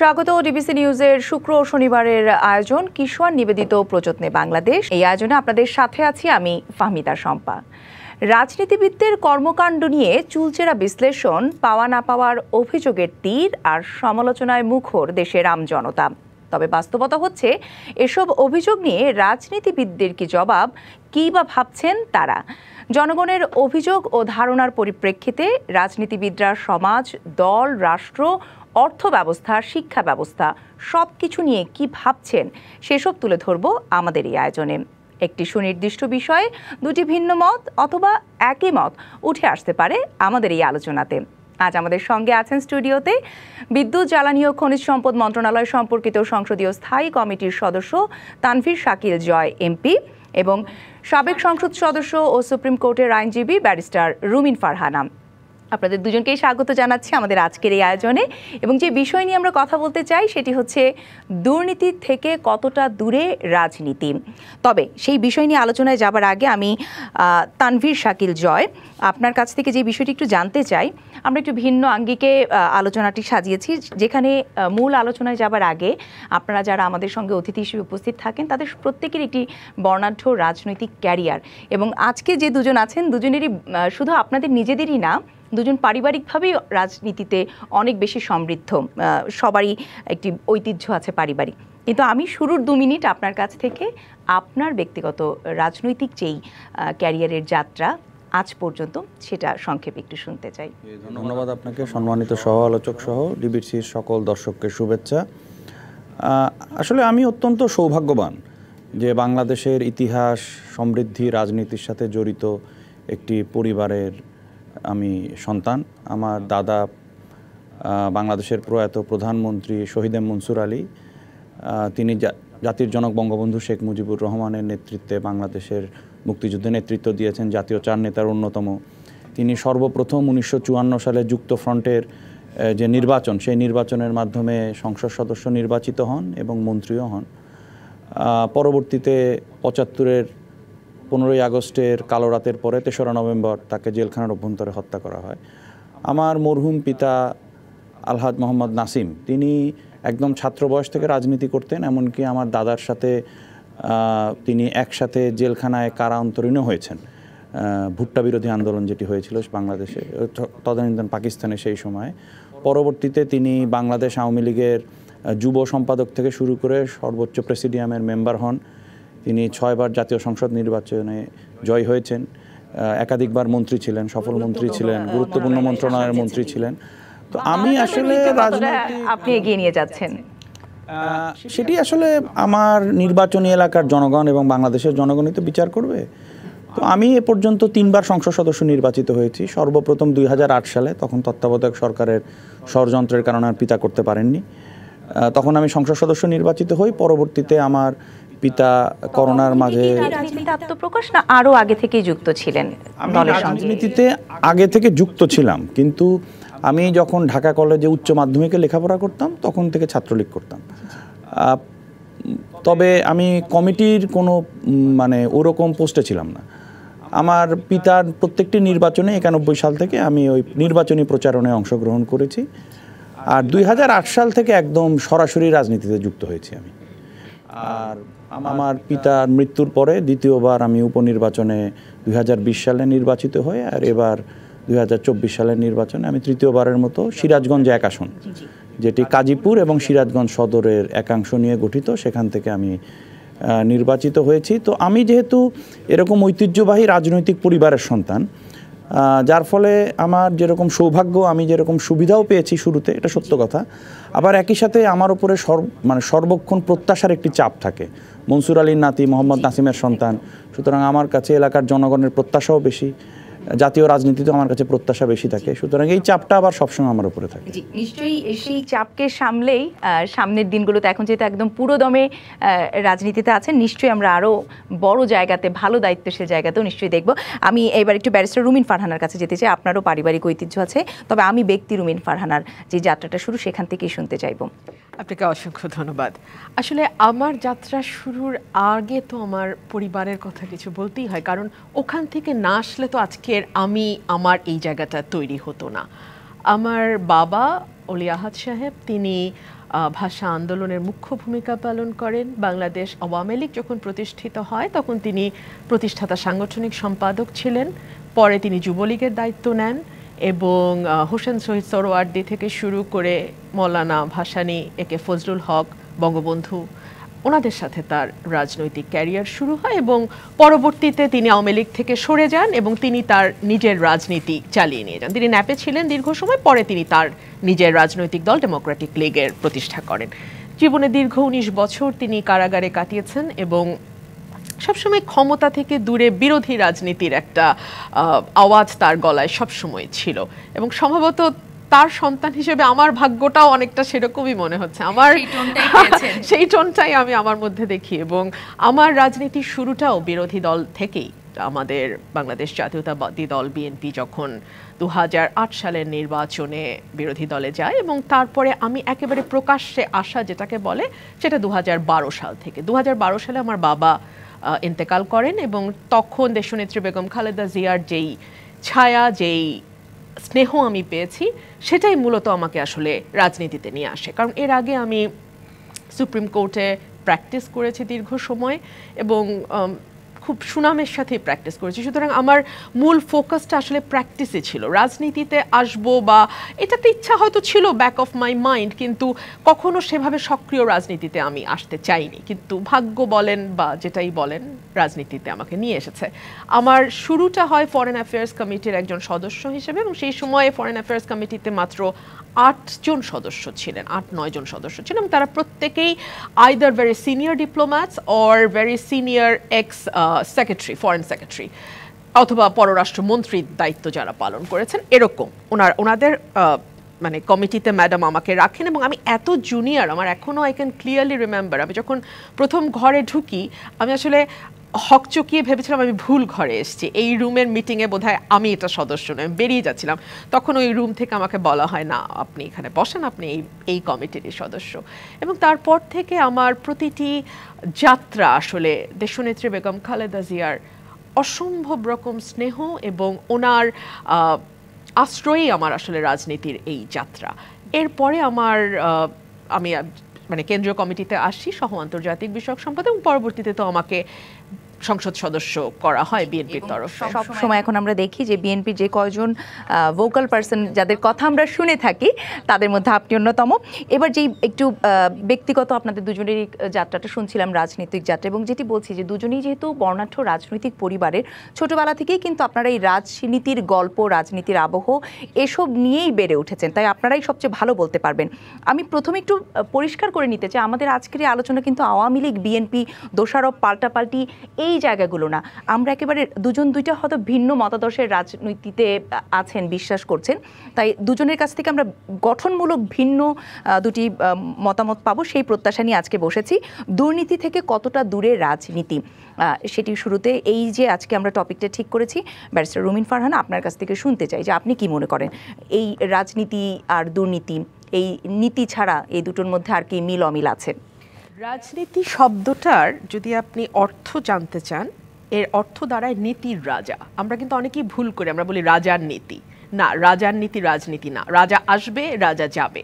স্বাগত ডিবিসি নিউজের শুক্র ও শনিবারের আয়োজন কিশোর নিবেদিত প্রযত্নে বাংলাদেশ। এই আয়োজনে আপনাদের সাথে আছি আমি ফাহমিদা শম্পা। রাজনীতিবিদদের কর্মকাণ্ড নিয়ে চুলচেরা বিশ্লেষণ, পাওয়া না পাওয়ার অভিযোগের তীর আর সমালোচনায় মুখর দেশের আমজনতা। তবে বাস্তবতা হচ্ছে এসব অভিযোগ নিয়ে রাজনীতিবিদদের কি জবাব, কী বা ভাবছেন তারা? জনগণের অভিযোগ ও ধারণার পরিপ্রেক্ষিতে রাজনীতিবিদরা সমাজ, দল, রাষ্ট্র, অর্থ ব্যবস্থা, শিক্ষা ব্যবস্থা সবকিছু নিয়ে কি ভাবছেন সেসব তুলে ধরব আমাদের এই আয়োজনে। একটি সুনির্দিষ্ট বিষয়ে দুটি ভিন্ন মত অথবা একই মত উঠে আসতে পারে আমাদের এই আলোচনাতে। আজ আমাদের সঙ্গে আছেন স্টুডিওতে বিদ্যুৎ, জ্বালানি ও খনিজ সম্পদ মন্ত্রণালয় সম্পর্কিত সংসদীয় স্থায়ী কমিটির সদস্য তানভীর শাকিল জয় এমপি এবং সাবেক সংসদ সদস্য ও সুপ্রিম কোর্টের আইনজীবী ব্যারিস্টার রুমিন ফারহানা। আপনাদের দুজনকেই স্বাগত জানাচ্ছি আমাদের আজকের এই আয়োজনে। এবং যে বিষয় নিয়ে আমরা কথা বলতে চাই সেটি হচ্ছে দুর্নীতি থেকে কতটা দূরে রাজনীতি। তবে সেই বিষয় নিয়ে আলোচনায় যাবার আগে আমি তানভীর শাকিল জয়, আপনার কাছ থেকে যে বিষয়টি একটু জানতে চাই। আমরা একটু ভিন্ন আঙ্গিকে আলোচনাটি সাজিয়েছি, যেখানে মূল আলোচনায় যাবার আগে আপনারা যারা আমাদের সঙ্গে অতিথি হিসেবে উপস্থিত থাকেন তাদের প্রত্যেকের একটি বর্ণাঢ্য রাজনৈতিক ক্যারিয়ার, এবং আজকে যে দুজন আছেন দুজনেরই শুধু আপনাদের নিজেদেরই না, দুজন পারিবারিকভাবেই রাজনীতিতে অনেক বেশি সমৃদ্ধ, সবারই একটি ঐতিহ্য আছে পারিবারিক। কিন্তু আমি শুরুর 2 মিনিট আপনার কাছ থেকে আপনার ব্যক্তিগত রাজনৈতিক যেই ক্যারিয়ারের যাত্রা আজ পর্যন্ত সেটা সংক্ষেপে একটু শুনতে চাই। ধন্যবাদ আপনাকে, সম্মানিত সহ আলোচক সহ ডিবিসির সকল দর্শককে শুভেচ্ছা। আসলে আমি অত্যন্ত সৌভাগ্যবান যে বাংলাদেশের ইতিহাস, সমৃদ্ধি, রাজনীতির সাথে জড়িত একটি পরিবারের আমি সন্তান। আমার দাদা বাংলাদেশের প্রয়াত প্রধানমন্ত্রী শহীদ মনসুর আলী, তিনি জাতির জনক বঙ্গবন্ধু শেখ মুজিবুর রহমানের নেতৃত্বে বাংলাদেশের মুক্তিযুদ্ধে নেতৃত্ব দিয়েছেন, জাতীয় 4 নেতার অন্যতম। তিনি সর্বপ্রথম 1954 সালে যুক্তফ্রন্টের যে নির্বাচন, সেই নির্বাচনের মাধ্যমে সংসদ সদস্য নির্বাচিত হন এবং মন্ত্রীও হন। পরবর্তীতে 75-এর 15ই আগস্টের কালো রাতের পরে 3রা নভেম্বর তাকে জেলখানার অভ্যন্তরে হত্যা করা হয়। আমার মরহুম পিতা আলহাজ মোহাম্মদ নাসিম, তিনি একদম ছাত্র বয়স থেকে রাজনীতি করতেন, এমনকি আমার দাদার সাথে তিনি একসাথে জেলখানায় কারান্তরীণও হয়েছেন। ভুট্টা বিরোধী আন্দোলন যেটি হয়েছিল বাংলাদেশে, তদানীন্তন পাকিস্তানে সেই সময়। পরবর্তীতে তিনি বাংলাদেশ আওয়ামী লীগের যুব সম্পাদক থেকে শুরু করে সর্বোচ্চ প্রেসিডিয়ামের মেম্বার হন। তিনি 6 বার জাতীয় সংসদ নির্বাচনে জয় হয়েছেন, একাধিকবার মন্ত্রী ছিলেন, সফল মন্ত্রী ছিলেন, গুরুত্বপূর্ণ মন্ত্রণালয়ের মন্ত্রী ছিলেন। তো আমি আসলে আপনি এগিয়ে নিয়ে যাচ্ছেন, সেটি আসলে আমার নির্বাচনী এলাকার জনগণ এবং বাংলাদেশের জনগণই তো বিচার করবে। তো আমি এ পর্যন্ত 3 বার সংসদ সদস্য নির্বাচিত হয়েছি। সর্বপ্রথম 2008 সালে, তখন তত্ত্বাবধায়ক সরকারের ষড়যন্ত্রের কারণে আর পিতা করতে পারেননি, তখন আমি সংসদ সদস্য নির্বাচিত হই। পরবর্তীতে আমার পিতা করোনার মাঝে আত্মপ্রকাশ না আরো আগে থেকেই যুক্ত ছিলেন দলের সঙ্গে? রাজনীতিতে আগে থেকে যুক্ত ছিলাম, কিন্তু আমি যখন ঢাকা কলেজে উচ্চ মাধ্যমিকে লেখাপড়া করতাম তখন থেকে ছাত্রলীগ করতাম। তবে আমি কমিটির কোনো ওরকম পোস্টে ছিলাম না। আমার পিতার প্রত্যেকটি নির্বাচনে 91 সাল থেকে আমি ওই নির্বাচনী প্রচারণায় অংশগ্রহণ করেছি। আর 2008 সাল থেকে একদম সরাসরি রাজনীতিতে যুক্ত হয়েছি আমি। আর আমার পিতার মৃত্যুর পরে দ্বিতীয়বার আমি উপনির্বাচনে 2020 সালে নির্বাচিত হই, আর এবার 2024 সালের নির্বাচনে আমি তৃতীয়বারের মতো সিরাজগঞ্জ 1 আসন, যেটি কাজীপুর এবং সিরাজগঞ্জ সদরের একাংশ নিয়ে গঠিত, সেখান থেকে আমি নির্বাচিত হয়েছি। তো আমি যেহেতু এরকম ঐতিহ্যবাহী রাজনৈতিক পরিবারের সন্তান, যার ফলে আমার যেরকম সৌভাগ্য, আমি যেরকম সুবিধাও পেয়েছি শুরুতে, এটা সত্য কথা, আবার একই সাথে আমার উপরে সর্বক্ষণ প্রত্যাশার একটি চাপ থাকে। মনসুর আলীর নাতি, মোহাম্মদ নাসিমের সন্তান, সুতরাং আমার কাছে এলাকার জনগণের প্রত্যাশাও বেশি, জাতীয় রাজনীতিতেও আমার কাছে প্রত্যাশা বেশি থাকে, সুতরাং এই চাপটা আবার সবসময় আমার উপরে থাকে। নিশ্চয়ই সেই চাপকে সামলেই সামনের দিনগুলোতে, এখন যেহেতু একদম পুরোদমে রাজনীতিতে আছেন, নিশ্চয়ই আমরা আরও বড় জায়গাতে, ভালো দায়িত্বশীল জায়গাতেও নিশ্চয়ই দেখব। আমি এবার একটু ব্যারিস্টার রুমিন ফারহানার কাছে যেতে চাই। আপনারও পারিবারিক ঐতিহ্য আছে, তবে আমি ব্যক্তি রুমিন ফারহানার যে যাত্রাটা শুরু সেখান থেকেই শুনতে চাইব। আপনাকে অসংখ্য ধন্যবাদ। আসলে আমার যাত্রা শুরুর আগে তো আমার পরিবারের কথা কিছু বলতেই হয়, কারণ ওখান থেকে না আসলে তো আজকের আমি আমার এই জায়গাটা তৈরি হতো না। আমার বাবা অলি আহাদ সাহেব, তিনি ভাষা আন্দোলনের মুখ্য ভূমিকা পালন করেন। বাংলাদেশ আওয়ামী লীগ যখন প্রতিষ্ঠিত হয় তখন তিনি প্রতিষ্ঠাতা সাংগঠনিক সম্পাদক ছিলেন। পরে তিনি যুবলীগের দায়িত্ব নেন এবং হোসেন শহীদ সোহরাওয়ার্দী থেকে শুরু করে মৌলানা ভাসানী, একে ফজলুল হক, বঙ্গবন্ধু, ওনাদের সাথে তার রাজনৈতিক ক্যারিয়ার শুরু হয় এবং পরবর্তীতে তিনি আওয়ামী লীগ থেকে সরে যান এবং তিনি তার নিজের রাজনীতি চালিয়ে নিয়ে যান। তিনি ন্যাপে ছিলেন দীর্ঘ সময়, পরে তিনি তার নিজের রাজনৈতিক দল ডেমোক্রেটিক লীগের প্রতিষ্ঠা করেন। জীবনে দীর্ঘ 19 বছর তিনি কারাগারে কাটিয়েছেন এবং সবসময় ক্ষমতা থেকে দূরে বিরোধী রাজনীতির একটা আওয়াজ তার গলায় সবসময় ছিল এবং সম্ভবত তার সন্তান হিসেবে আমার ভাগ্যটাও অনেকটা সেরকমই মনে হচ্ছে। আমার সেই টোনটাই আমি আমার মধ্যে দেখি এবং আমার রাজনীতির শুরুটাও বিরোধী দল থেকেই। আমাদের বাংলাদেশ জাতীয়তাবাদী দল বিএনপি যখন 2008 সালের নির্বাচনে বিরোধী দলে যায় এবং তারপরে আমি একেবারে প্রকাশ্যে আসা যেটাকে বলে সেটা 2012 সাল থেকে। 2012 সালে আমার বাবা ইন্তেকাল করেন এবং তখন দেশনেত্রী বেগম খালেদা জিয়ার যেই ছায়া, যেই স্নেহ আমি পেয়েছি সেটাই মূলত আমাকে আসলে রাজনীতিতে নিয়ে আসে। কারণ এর আগে আমি সুপ্রিম কোর্টে প্র্যাকটিস করেছি দীর্ঘ সময় এবং খুব সুনামের সাথে প্র্যাকটিস করেছি, সুতরাং আমার মূল ফোকাসটা আসলে প্র্যাকটিসে ছিল। রাজনীতিতে আসবো বা এটাতে ইচ্ছা হয়তো ছিল ব্যাক অফ মাই মাইন্ড, কিন্তু কখনো সেভাবে সক্রিয় রাজনীতিতে আমি আসতে চাইনি। কিন্তু ভাগ্য বলেন বা যেটাই বলেন, রাজনীতিতে আমাকে নিয়ে এসেছে। আমার শুরুটা হয় ফরেন অ্যাফেয়ার্স কমিটির একজন সদস্য হিসেবে এবং সেই সময়ে ফরেন অ্যাফেয়ার্স কমিটিতে মাত্র 8 জন সদস্য ছিলেন, 8-9 জন সদস্য ছিলেন এবং তারা প্রত্যেকেই either very senior diplomats or very senior x secretary, foreign secretary অথবা পররাষ্ট্রমন্ত্রীর দায়িত্ব যারা পালন করেছেন এরকম ওনাদের মানে কমিটিতে ম্যাডাম আমাকে রাখেন এবং আমি এত জুনিয়র, আমার এখনও আই ক্যান ক্লিয়ারলি রিমেম্বার আমি যখন প্রথম ঘরে ঢুকি আমি আসলে হকচকিয়ে ভেবেছিলাম আমি ভুল ঘরে এসেছি, এই রুমের মিটিংয়ে বোধহয় আমি এটা সদস্য নই, বেরিয়ে যাচ্ছিলাম। তখন ওই রুম থেকে আমাকে বলা হয় না আপনি এখানে বসেন, আপনি এই কমিটির সদস্য। এবং তারপর থেকে আমার প্রতিটি যাত্রা আসলে দেশনেত্রী বেগম খালেদা জিয়ার অসম্ভব রকম স্নেহ এবং ওনার আশ্রয়ই আমার আসলে রাজনীতির এই যাত্রা। এরপরে আমি মানে কেন্দ্রীয় কমিটিতে আসি সহ আন্তর্জাতিক বিষয়ক সম্পাদক এবং পরবর্তীতে তো আমাকে সংসদ সদস্য করা হয় বিএনপির তরফে। সব সময় এখন আমরা দেখি যে বিএনপির যে কয়জন ভোকাল পারসন যাদের কথা আমরা শুনে থাকি তাদের মধ্যে আপনি অন্যতম। এবার যেই একটু ব্যক্তিগত আপনাদের দুজনেরই যাত্রাটা শুনছিলাম, রাজনৈতিক যাত্রা, এবং যেটি বলছি যে দুজনেই যেহেতু বর্ণাঢ্য রাজনৈতিক পরিবারের, ছোটবেলা থেকেই কিন্তু আপনারা এই রাজনীতির গল্প, রাজনীতির আবহ এসব নিয়েই বেড়ে উঠেছেন, তাই আপনারাই সবচেয়ে ভালো বলতে পারবেন। আমি প্রথমে একটু পরিষ্কার করে নিতে চাই, আমাদের আজকের এই আলোচনা কিন্তু আওয়ামী লীগ বিএনপি দোষারোপ পাল্টাপাল্টি এই জায়গাগুলো না। আমরা একেবারে দুজন দুইটা হয়তো ভিন্ন মতাদর্শের রাজনীতিতে আছেন, বিশ্বাস করছেন, তাই দুজনের কাছ থেকে আমরা গঠনমূলক ভিন্ন দুটি মতামত পাবো সেই প্রত্যাশা নিয়ে আজকে বসেছি। দুর্নীতি থেকে কতটা দূরে রাজনীতি, সেটি শুরুতে এই যে আজকে আমরা টপিকটা ঠিক করেছি, ব্যারিস্টার রুমিন ফারহানা আপনার কাছ থেকে শুনতে চাই যে আপনি কি মনে করেন এই রাজনীতি আর দুর্নীতি, এই নীতি ছাড়া এই দুটোর মধ্যে আর কি মিল অমিল আছে? রাজনীতি শব্দটার যদি আপনি অর্থ জানতে চান, এর অর্থ দাঁড়ায় নীতির রাজা। আমরা কিন্তু অনেকেই ভুল করি, আমরা বলি রাজার নীতি। না, রাজার নীতি রাজনীতি না। রাজা আসবে, রাজা যাবে,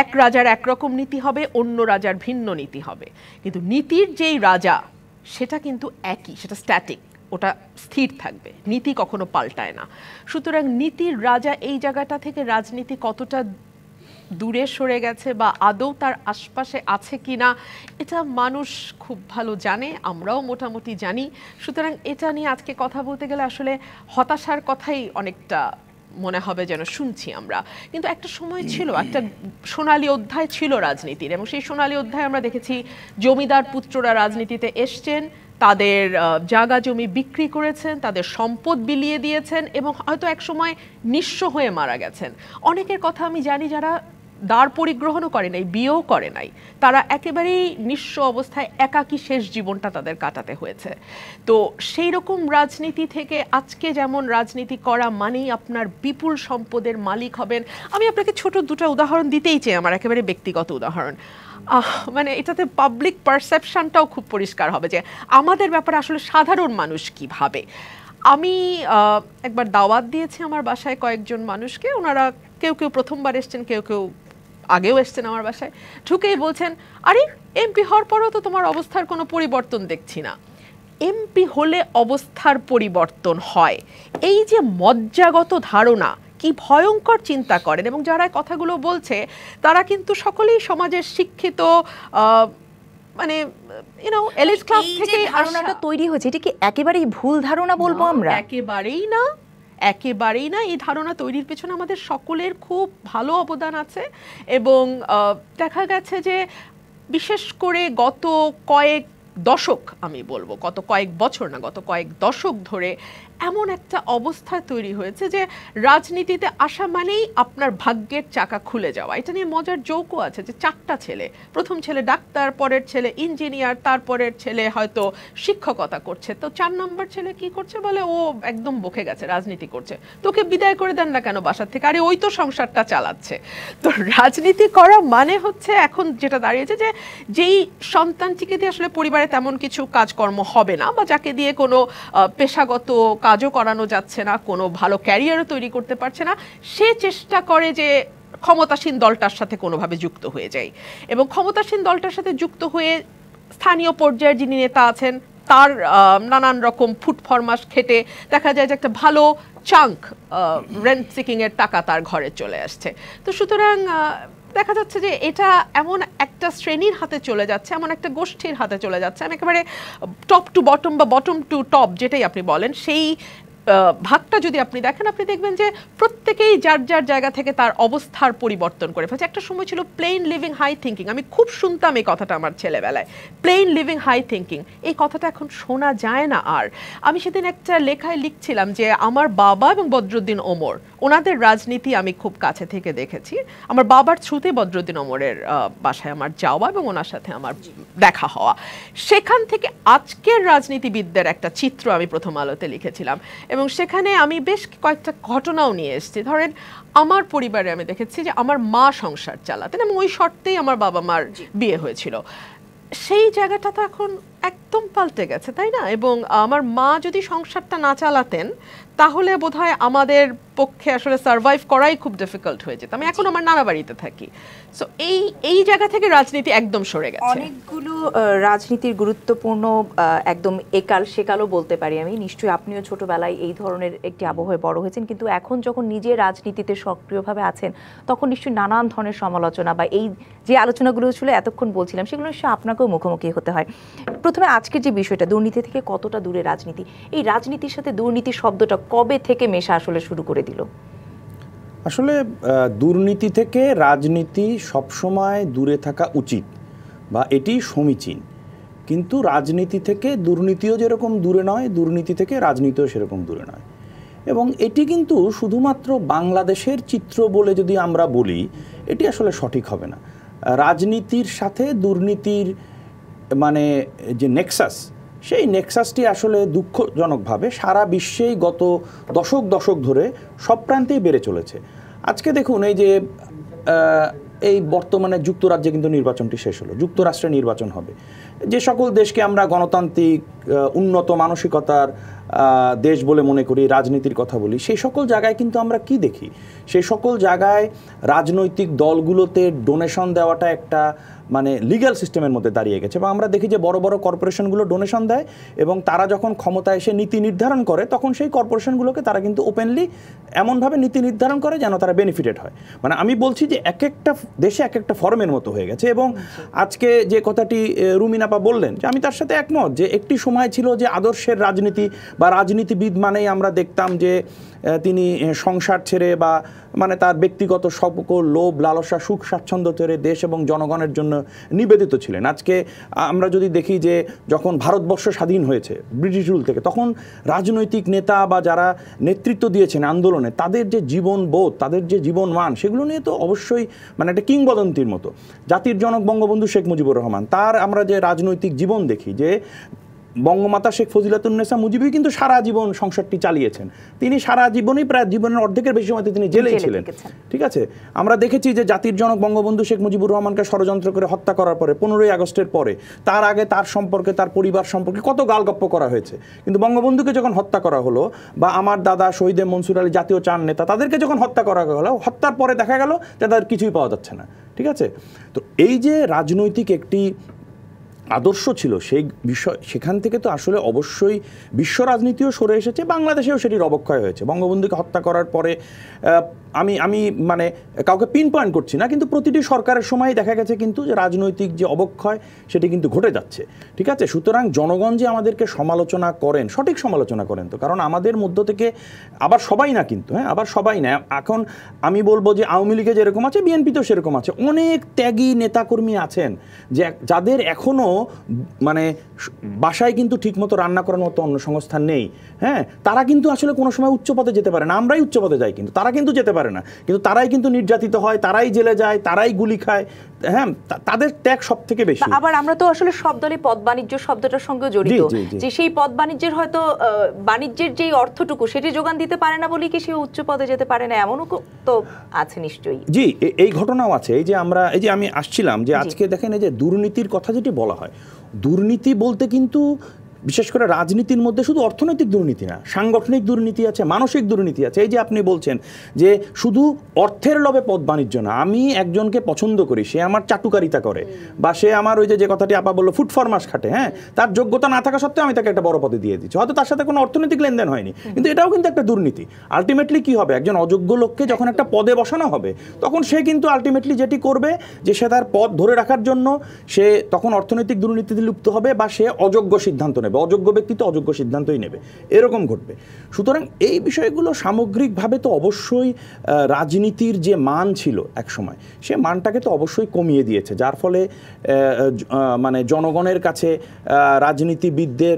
এক রাজার একরকম নীতি হবে, অন্য রাজার ভিন্ন নীতি হবে, কিন্তু নীতির যেই রাজা সেটা কিন্তু একই, সেটা স্ট্যাটিক, ওটা স্থির থাকবে, নীতি কখনো পাল্টায় না। সুতরাং নীতির রাজা এই জায়গাটা থেকে রাজনীতি কতটা দূরে সরে গেছে বা আদৌ তার আশপাশে আছে কিনা এটা মানুষ খুব ভালো জানে, আমরাও মোটামুটি জানি। সুতরাং এটা নিয়ে আজকে কথা বলতে গেলে আসলে হতাশার কথাই অনেকটা মনে হবে যেন শুনছি আমরা। কিন্তু একটা সময় ছিল, একটা সোনালী অধ্যায় ছিল রাজনীতির, এবং সেই সোনালী অধ্যায় আমরা দেখেছি জমিদার পুত্ররা রাজনীতিতে এসছেন, তাদের জায়গা জমি বিক্রি করেছেন, তাদের সম্পদ বিলিয়ে দিয়েছেন এবং হয়তো এক সময় নিঃস্ব হয়ে মারা গেছেন। অনেকের কথা আমি জানি যারা দ্বার পরিগ্রহণও করে নাই, বিয়েও করে নাই, তারা একেবারেই নিঃস্ব অবস্থায় একাকী শেষ জীবনটা তাদের কাটাতে হয়েছে। তো সেই রকম রাজনীতি থেকে আজকে যেমন রাজনীতি করা মানেই আপনার বিপুল সম্পদের মালিক হবেন। আমি আপনাকে ছোট দুটো উদাহরণ দিতেই চাই, আমার একেবারে ব্যক্তিগত উদাহরণ। মানে এটাতে পাবলিক পারসেপশনটাও খুব পরিষ্কার হবে যে আমাদের ব্যাপারে আসলে সাধারণ মানুষ কি ভাবে। আমি একবার দাওয়াত দিয়েছি আমার বাসায় কয়েকজন মানুষকে, ওনারা কেউ কেউ প্রথমবার এসছেন, কেউ কেউ আগেও এসছেন আমার বাসায়, ঢুকেই বলছেন, আরে এমপি হওয়ার পরও তো তোমার অবস্থার কোনো পরিবর্তন দেখছি না। এমপি হলে অবস্থার পরিবর্তন হয়, এই যে মজ্জাগত ধারণা, কি ভয়ঙ্কর চিন্তা করেন। এবং যারা কথাগুলো বলছে তারা কিন্তু সকলেই সমাজের শিক্ষিত, মানে এলিট ক্লাস থেকে ধারণাটা তৈরি হয়েছে, এটা কি একেবারেই ভুল ধারণা বলবো আমরা? একেবারেই না, একেবারেই না। এই ধারণা তৈরির পেছনে আমাদের সকলের খুব ভালো অবদান আছে। এবং দেখা গেছে যে বিশেষ করে গত কয়েক দশক, আমি বলবো গত কয়েক বছর না, গত কয়েক দশক ধরে এমন একটা অবস্থা তৈরি হয়েছে যে রাজনীতিতে আসা মানেই আপনার ভাগ্যের চাকা খুলে যাওয়া। এটা নিয়ে মজার জোকও আছে যে 4টা ছেলে, প্রথম ছেলে ডাক্তার, পরের ছেলে ইঞ্জিনিয়ার, তারপরের ছেলে হয়তো শিক্ষকতা করছে, তো 4 নম্বর ছেলে কি করছে, বলে ও একদম বকে গেছে, রাজনীতি করছে। তোকে বিদায় করে দেন না কেন বাসার থেকে? আরে ওই তো সংসারটা চালাচ্ছে। তো রাজনীতি করা মানে হচ্ছে এখন যেটা দাঁড়িয়েছে যে যেই সন্তানটিকে দিয়ে আসলে পরিবারে তেমন কিছু কাজকর্ম হবে না, বা যাকে দিয়ে কোনো পেশাগত কাজও করানো যাচ্ছে না, কোনো ভালো ক্যারিয়ারও তৈরি করতে পারছে না, সে চেষ্টা করে যে ক্ষমতাসীন দলটার সাথে কোনোভাবে যুক্ত হয়ে যায়। এবং ক্ষমতাসীন দলটার সাথে যুক্ত হয়ে স্থানীয় পর্যায়ের যিনি নেতা আছেন তার নানান রকম ফুটফরমাস খেটে দেখা যায় যে একটা ভালো চাঙ্ক রেন্ট সিকিং এর টাকা তার ঘরে চলে আসছে। তো সুতরাং দেখা যাচ্ছে যে এটা এমন একটা শ্রেণীর হাতে চলে যাচ্ছে, এমন একটা গোষ্ঠীর হাতে চলে যাচ্ছে, আমি একেবারে টপ টু বটম বা বটম টু টপ যেটাই আপনি বলেন, সেই ভাগটা যদি আপনি দেখেন, আপনি দেখবেন যে প্রত্যেকেই যার যার জায়গা থেকে তার অবস্থার পরিবর্তন করে ফেলছে। একটা সময় ছিল প্লেন লিভিং হাই থিঙ্কিং, আমি খুব শুনতাম এই কথাটা আমার ছেলেবেলায়, প্লেন লিভিং হাই থিঙ্কিং, এই কথাটা এখন শোনা যায় না আর। আমি সেদিন একটা লেখায় লিখছিলাম যে আমার বাবা এবং বদরুদ্দিন ওমর, ওনাদের রাজনীতি আমি খুব কাছে থেকে দেখেছি। আমার বাবার থ্রুতে বদরুদ্দিন ওমরের বাসায় আমার যাওয়া এবং ওনার সাথে আমার দেখা হওয়া, সেখান থেকে আজকের রাজনীতিবিদদের একটা চিত্র আমি প্রথম আলোতে লিখেছিলাম। এবং সেখানে আমি বেশ কয়েকটা ঘটনাও নিয়ে এসেছি। ধরেন আমার পরিবারে আমি দেখেছি যে আমার মা সংসার চালাতেন এবং ওই শর্তেই আমার বাবা মার বিয়ে হয়েছিল। সেই জায়গাটা তো এখন একদম পাল্টে গেছে, তাই না? এবং আমার মা যদি সংসারটা না চালাতেন তাহলে বোধহয় আমাদের পক্ষে আসলে সার্ভাইভ করাই খুব ডিফিকাল্ট হয়ে যেত। আমি এখন আমার নানা বাড়িতে থাকি। সো এই জায়গা থেকে রাজনীতি একদম সরে গেছে। অনেকগুলো রাজনীতির গুরুত্বপূর্ণ একদম একাল সেকালও বলতে পারি আমি, নিশ্চয়ই আপনিও ছোটবেলায় এই ধরনের একটি আবহাওয়ায় বড় হয়েছেন, কিন্তু এখন যখন নিজে রাজনীতিতে সক্রিয়ভাবে আছেন তখন নিশ্চয়ই নানান ধরনের সমালোচনা বা এই যে আলোচনাগুলো ছিল এতক্ষণ বলছিলাম সেগুলো নিশ্চয়ই আপনাকেও মুখোমুখি হতে হয়। প্রথমে আজকের যে বিষয়টা, দুর্নীতি থেকে কতটা দূরে রাজনীতি, এই রাজনীতির সাথে দুর্নীতি শব্দটা কবে থেকে মেশা আসলে শুরু করে দিল? আসলে দুর্নীতি থেকে রাজনীতি সবসময় দূরে থাকা উচিত বা এটি সমীচীন, কিন্তু রাজনীতি থেকে দুর্নীতিও যেরকম দূরে নয়, দুর্নীতি থেকে রাজনীতিও সেরকম দূরে নয়। এবং এটি কিন্তু শুধুমাত্র বাংলাদেশের চিত্র বলে যদি আমরা বলি এটি আসলে সঠিক হবে না। রাজনীতির সাথে দুর্নীতির মানে যে নেক্সাস, সেই নেক্সাসটি আসলে দুঃখজনকভাবে সারা বিশ্বেই গত দশক ধরে সব প্রান্তেই বেড়ে চলেছে। আজকে দেখুন এই যে এই বর্তমানে যুক্তরাজ্যে কিন্তু নির্বাচনটি শেষ হলো, যুক্তরাষ্ট্রে নির্বাচন হবে। যে সকল দেশকে আমরা গণতান্ত্রিক উন্নত মানসিকতার দেশ বলে মনে করি, রাজনীতির কথা বলি, সেই সকল জায়গায় কিন্তু আমরা কি দেখি, সেই সকল জায়গায় রাজনৈতিক দলগুলোতে ডোনেশন দেওয়াটা একটা মানে লিগ্যাল সিস্টেমের মধ্যে দাঁড়িয়ে গেছে। এবং আমরা দেখি যে বড় বড় কর্পোরেশনগুলো ডোনেশন দেয় এবং তারা যখন ক্ষমতায় এসে নীতি নির্ধারণ করে তখন সেই কর্পোরেশনগুলোকে তারা কিন্তু ওপেনলি এমনভাবে নীতি নির্ধারণ করে যেন তারা বেনিফিটেড হয়। মানে আমি বলছি যে এক একটা দেশে এক একটা ফর্মের মতো হয়ে গেছে। এবং আজকে যে কথাটি রুমিন আপা বললেন, যে আমি তার সাথে একমত, যে একটি সময় ছিল যে আদর্শের রাজনীতি বা রাজনীতিবিদ মানেই আমরা দেখতাম যে তিনি সংসার ছেড়ে বা মানে তার ব্যক্তিগত সকল লোভ লালসা সুখ স্বাচ্ছন্দ্য ছেড়ে দেশ এবং জনগণের জন্য নিবেদিত ছিলেন। আজকে আমরা যদি দেখি যে যখন ভারতবর্ষ স্বাধীন হয়েছে ব্রিটিশ রুল থেকে, তখন রাজনৈতিক নেতা বা যারা নেতৃত্ব দিয়েছেন আন্দোলনে তাদের যে জীবনবোধ, তাদের যে জীবনমান, সেগুলো নিয়ে তো অবশ্যই মানে একটা কিংবদন্তির মতো। জাতির জনক বঙ্গবন্ধু শেখ মুজিবুর রহমান, তার আমরা যে রাজনৈতিক জীবন দেখি, যে বঙ্গমাতা শেখ ফজিলাতুন্নেসা মুজিবই কিন্তু সারা জীবন সংসারটি চালিয়েছেন। তিনি সারা জীবনই প্রায় জীবনের অর্ধেকের বেশি সময় তিনি জেলেই ছিলেন। ঠিক আছে, আমরা দেখেছি যে জাতির জনক বঙ্গবন্ধু শেখ মুজিবুর রহমানকে ষড়যন্ত্র করে হত্যা করার পরে 15ই আগস্টের পরে তার আগে তার সম্পর্কে, তার পরিবার সম্পর্কে কত গালগপ্প করা হয়েছে, কিন্তু বঙ্গবন্ধুকে যখন হত্যা করা হলো বা আমার দাদা শহীদ মনসুর আলী জাতীয় চার নেতা তাদেরকে যখন হত্যা করা হলো, হত্যার পরে দেখা গেল যে তাদের কিছুই পাওয়া যাচ্ছে না। ঠিক আছে, তো এই যে রাজনৈতিক একটি আদর্শ ছিল সেই বিষয়, সেখান থেকে তো আসলে অবশ্যই বিশ্ব রাজনীতিও সরে এসেছে, বাংলাদেশেও সেটির অবক্ষয় হয়েছে। বঙ্গবন্ধুকে হত্যা করার পরে আমি মানে কাউকে পিন পয়েন্ট করছি না, কিন্তু প্রতিটি সরকারের সময় দেখা গেছে কিন্তু যে রাজনৈতিক যে অবক্ষয় সেটি কিন্তু ঘটে যাচ্ছে। ঠিক আছে, সুতরাং জনগণ যে আমাদেরকে সমালোচনা করেন, সঠিক সমালোচনা করেন তো, কারণ আমাদের মধ্য থেকে আবার সবাই না কিন্তু, হ্যাঁ আবার সবাই না। এখন আমি বলবো যে আওয়ামী লীগে যেরকম আছে বিএনপিতেও সেরকম আছে, অনেক ত্যাগী নেতাকর্মী আছেন যে যাদের এখনও মানে বাসায় কিন্তু ঠিকমতো রান্না করার মতো অন্য সংস্থান নেই। হ্যাঁ, তারা কিন্তু আসলে কোনো সময় উচ্চ পদে যেতে পারে না, আমরাই উচ্চ পদে যাই কিন্তু তারা কিন্তু যেতে পারে না, কিন্তু তারাই কিন্তু নির্যাতিত হয়, তারাই জেলে যায়, তারাই গুলি খায়। হ্যাঁ, তাদের ত্যাগ সব থেকে বেশি। আবার আমরা তো আসলে সব দলে পদ বাণিজ্য শব্দটার সঙ্গে জড়িত, যে সেই পদ বাণিজ্যের হয়তো বাণিজ্যের যেই অর্থটুকু সেটি যোগান দিতে পারে না বলেই কি সে উচ্চ পদে যেতে পারে না, এমনও তো আছে নিশ্চয়ই। জি, এই ঘটনাও আছে। এই যে আমি আসছিলাম যে আজকে দেখেন এই যে দুর্নীতির কথা যেটি বলা হয়, দুর্নীতি বলতে কিন্তু বিশেষ করে রাজনীতির মধ্যে শুধু অর্থনৈতিক দুর্নীতি না, সাংগঠনিক দুর্নীতি আছে, মানসিক দুর্নীতি আছে। এই যে আপনি বলছেন যে শুধু অর্থের লোভে পদ বাণিজ্য না, আমি একজনকে পছন্দ করি, সে আমার চাটুকারিতা করে বা সে আমার ওই যে কথাটি আপা বললো ফুট ফরমাস খাটে, হ্যাঁ তার যোগ্যতা না থাকা সত্ত্বেও আমি তাকে একটা বড় পদে দিয়ে দিচ্ছি, হয়তো তার সাথে কোনো অর্থনৈতিক লেনদেন হয়নি, কিন্তু এটাও কিন্তু একটা দুর্নীতি। আলটিমেটলি কি হবে, একজন অযোগ্য লোককে যখন একটা পদে বসানো হবে তখন সে কিন্তু আলটিমেটলি যেটি করবে যে সে তার পদ ধরে রাখার জন্য সে তখন অর্থনৈতিক দুর্নীতিতে লিপ্ত হবে বা সে অযোগ্য সিদ্ধান্ত নেবে, অযোগ্য ব্যক্তি তো অযোগ্য সিদ্ধান্তই নেবে, এরকম ঘটবে। সুতরাং এই বিষয়গুলো সামগ্রিকভাবে তো অবশ্যই রাজনীতির যে মান ছিল একসময় সে মানটাকে তো অবশ্যই কমিয়ে দিয়েছে, যার ফলে মানে জনগণের কাছে রাজনীতিবিদদের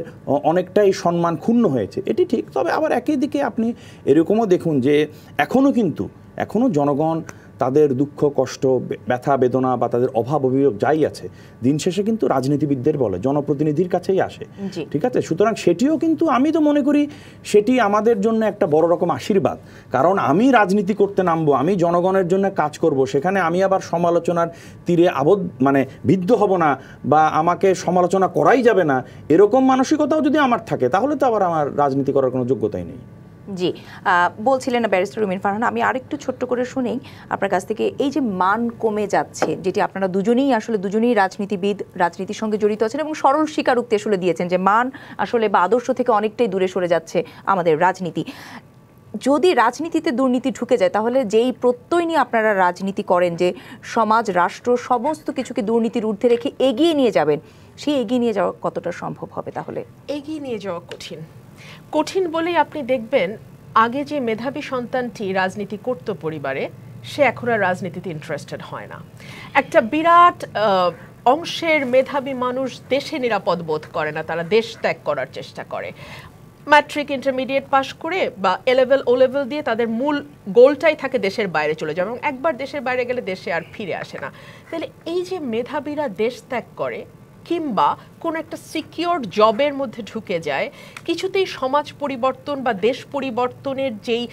অনেকটাই সম্মান ক্ষুণ্ণ হয়েছে, এটি ঠিক। তবে আবার একই দিকে আপনি এরকমও দেখুন যে এখনও জনগণ তাদের দুঃখ কষ্ট ব্যথা বেদনা বা তাদের অভাব অভিযোগ যাই আছে দিন শেষে কিন্তু রাজনীতিবিদদের বলে, জনপ্রতিনিধির কাছেই আসে। ঠিক আছে, সুতরাং সেটিও কিন্তু আমি তো মনে করি সেটি আমাদের জন্য একটা বড় রকম আশীর্বাদ, কারণ আমি রাজনীতি করতে নামবো, আমি জনগণের জন্য কাজ করব, সেখানে আমি আবার সমালোচনার তীরে মানে বিদ্ধ হব না বা আমাকে সমালোচনা করাই যাবে না, এরকম মানসিকতাও যদি আমার থাকে তাহলে তো আবার আমার রাজনীতি করার কোনো যোগ্যতাই নেই। জি, বলছিলেন ব্যারিস্টার রুমিন ফারহান, আমি আরেকটু ছোট্ট করে শুনেই আপনার কাছ থেকে, এই যে মান কমে যাচ্ছে, যেটি আপনারা দুজনেই রাজনীতিবিদ, রাজনীতির সঙ্গে জড়িত আছেন এবং সরল স্বীকারোক্তি আসলে দিয়েছেন যে মান আসলে বা আদর্শ থেকে অনেকটাই দূরে সরে যাচ্ছে আমাদের রাজনীতি। যদি রাজনীতিতে দুর্নীতি ঢুকে যায় তাহলে যেই প্রত্যয় নিয়ে আপনারা রাজনীতি করেন যে সমাজ রাষ্ট্র সমস্ত কিছুকে দুর্নীতির ঊর্ধ্বে রেখে এগিয়ে নিয়ে যাবেন, সেই এগিয়ে নিয়ে যাওয়া কতটা সম্ভব হবে? তাহলে এগিয়ে নিয়ে যাওয়া কঠিন বলেই আপনি দেখবেন আগে যে মেধাবী সন্তানটি রাজনীতি করত পরিবারে, সে এখন আর রাজনীতিতে ইন্টারেস্টেড হয় না। একটা বিরাট অংশের মেধাবী মানুষ দেশে নিরাপদ বোধ করে না, তারা দেশ ত্যাগ করার চেষ্টা করে। ম্যাট্রিক ইন্টারমিডিয়েট পাস করে বা ও লেভেল দিয়ে তাদের মূল গোলটাই থাকে দেশের বাইরে চলে যাওয়া, এবং একবার দেশের বাইরে গেলে দেশে আর ফিরে আসে না। তাহলে এই যে মেধাবীরা দেশ ত্যাগ করে কিংবা কোনো একটা সিকিউরড জবের মধ্যে ঢুকে যায়, কিছুতেই সমাজ পরিবর্তন বা দেশ পরিবর্তনের যেই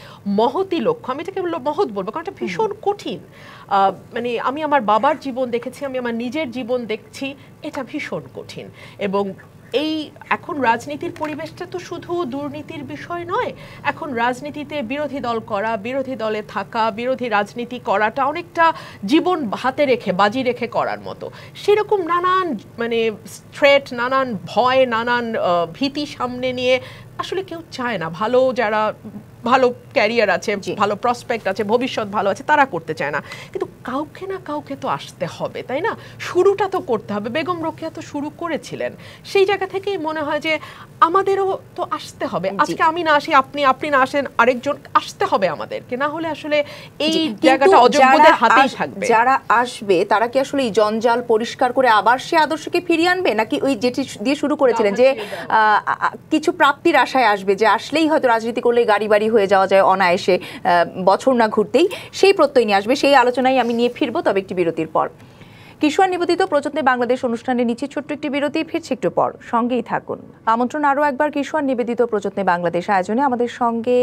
মহতি লক্ষ্য, আমি এটাকে মহৎ বলবো কারণ এটা ভীষণ কঠিন। মানে আমি আমার বাবার জীবন দেখেছি, আমি আমার নিজের জীবন দেখছি, এটা ভীষণ কঠিন। এবং এই এখন রাজনীতির পরিবেশটা তো শুধু দুর্নীতির বিষয় নয়, এখন রাজনীতিতে বিরোধী দল করা, বিরোধী দলে থাকা, বিরোধী রাজনীতি করাটা অনেকটা জীবন হাতে রেখে বাজি রেখে করার মতো। সেরকম নানান মানে থ্রেট, নানান ভয়, নানান ভীতি সামনে নিয়ে আসলে কেউ চায় না, যারা ভালো ক্যারিয়ার আছে, ভালো প্রসপেক্ট আছে, ভবিষ্যৎ ভালো আছে, তারা করতে চায় না। কিন্তু কাউকে না কাউকে তো আসতে হবে, তাই না? শুরুটা তো করতে হবে। বেগম রোকেয়া তো শুরু করেছিলেন, সেই জায়গা থেকেই মনে হয় যে আমাদেরও তো আসতে হবে। আজকে আমি না আসি, আপনি না আসেন, আরেকজন আসতে হবে আমাদেরকে, না হলে আসলে এই জায়গাটা অযোগ্যদের হাতেই থাকবে। যারা আসবে তারা কি আসলে এই জঞ্জাল পরিষ্কার করে আবার সে আদর্শকে ফিরিয়ে আনবে, নাকি ওই যেটি দিয়ে শুরু করেছিলেন যে কিছু প্রাপ্তির আশায় আসবে, যে আসলেই হয়তো রাজনীতি করলে গাড়ি বাড়ি হয়ে যাওয়া যায় অনায়াসে, বছর না ঘুরতেই সেই প্রত্যয় নিয়ে আসবে? সেই আলোচনায় আমি নিয়ে ফিরবো, তবে একটি বিরতির পর। কিশোর নিবেদিত প্রযত্নে বাংলাদেশ অনুষ্ঠানে নিচে ছোট্ট একটি বিরতি, ফিরছে একটু পর, সঙ্গেই থাকুন। আমন্ত্রণ আরও একবার কিশোর নিবেদিত প্রযত্নে বাংলাদেশ আয়োজনে। আমাদের সঙ্গে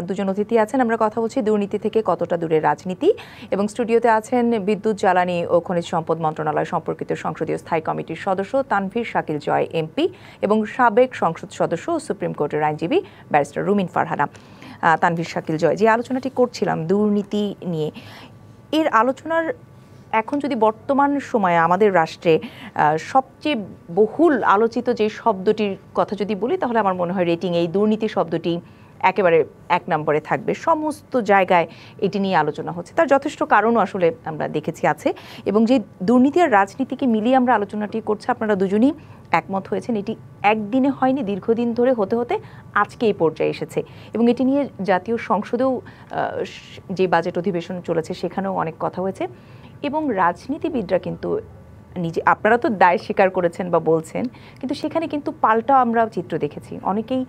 দুজন অতিথি আছেন। আমরা কথা বলছি দুর্নীতি থেকে কতটা দূরে রাজনীতি, এবং স্টুডিওতে আছেন বিদ্যুৎ, জ্বালানি ও খনিজ সম্পদ মন্ত্রণালয় সম্পর্কিত সংসদীয় স্থায়ী কমিটির সদস্য তানভীর শাকিল জয় এমপি এবং সাবেক সংসদ সদস্য ও সুপ্রিম কোর্টের আইনজীবী ব্যারিস্টার রুমিন ফারহানা। তানভীর শাকিল জয়, যে আলোচনাটি করছিলাম দুর্নীতি নিয়ে, এর আলোচনার এখন যদি বর্তমান সময়ে আমাদের রাষ্ট্রে সবচেয়ে বহুল আলোচিত যে শব্দটির কথা যদি বলি, তাহলে আমার মনে হয় রেটিং এই দুর্নীতি শব্দটি একেবারে এক নম্বরে থাকবে। সমস্ত জায়গায় এটি নিয়ে আলোচনা হচ্ছে, তার যথেষ্ট কারণও আসলে আমরা দেখেছি আছে, এবং যে দুর্নীতি আর রাজনীতিকে মিলিয়ে আমরা আলোচনাটি করছি, আপনারা দুজনই একমত হয়েছেন। এটি একদিনে হয়নি, দীর্ঘদিন ধরে হতে হতে আজকে এই পর্যায়ে এসেছে, এবং এটি নিয়ে জাতীয় সংসদেও যে বাজেট অধিবেশন চলেছে সেখানেও অনেক কথা হয়েছে। এবং রাজনীতিবিদরা কিন্তু নিজে, আপনারা তো দায় স্বীকার করেছেন বা বলছেন, কিন্তু সেখানে কিন্তু পাল্টা আমরা চিত্র দেখেছি। অনেকেই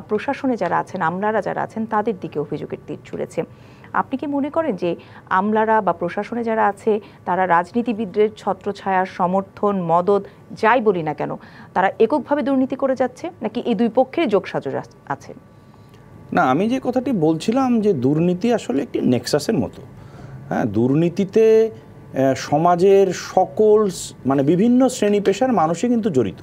প্রশাসনে যারা আছেন, আমলারা যারা আছেন, তাদের দিকে অভিযোগের তীর ছুঁড়েছে। আপনি কি মনে করেন যে আমলারা বা প্রশাসনে যারা আছে তারা রাজনীতিবিদদের ছত্রছায়ার সমর্থন, মদদ যাই বলি না কেন, তারা এককভাবে দুর্নীতি করে যাচ্ছে, নাকি এই দুই পক্ষের যোগসাজশ আছে? না, আমি যে কথাটি বলছিলাম যে দুর্নীতি আসলে একটি নেক্সাসের মতো। হ্যাঁ, দুর্নীতিতে সমাজের সকল মানে বিভিন্ন শ্রেণী পেশার মানুষই কিন্তু জড়িত।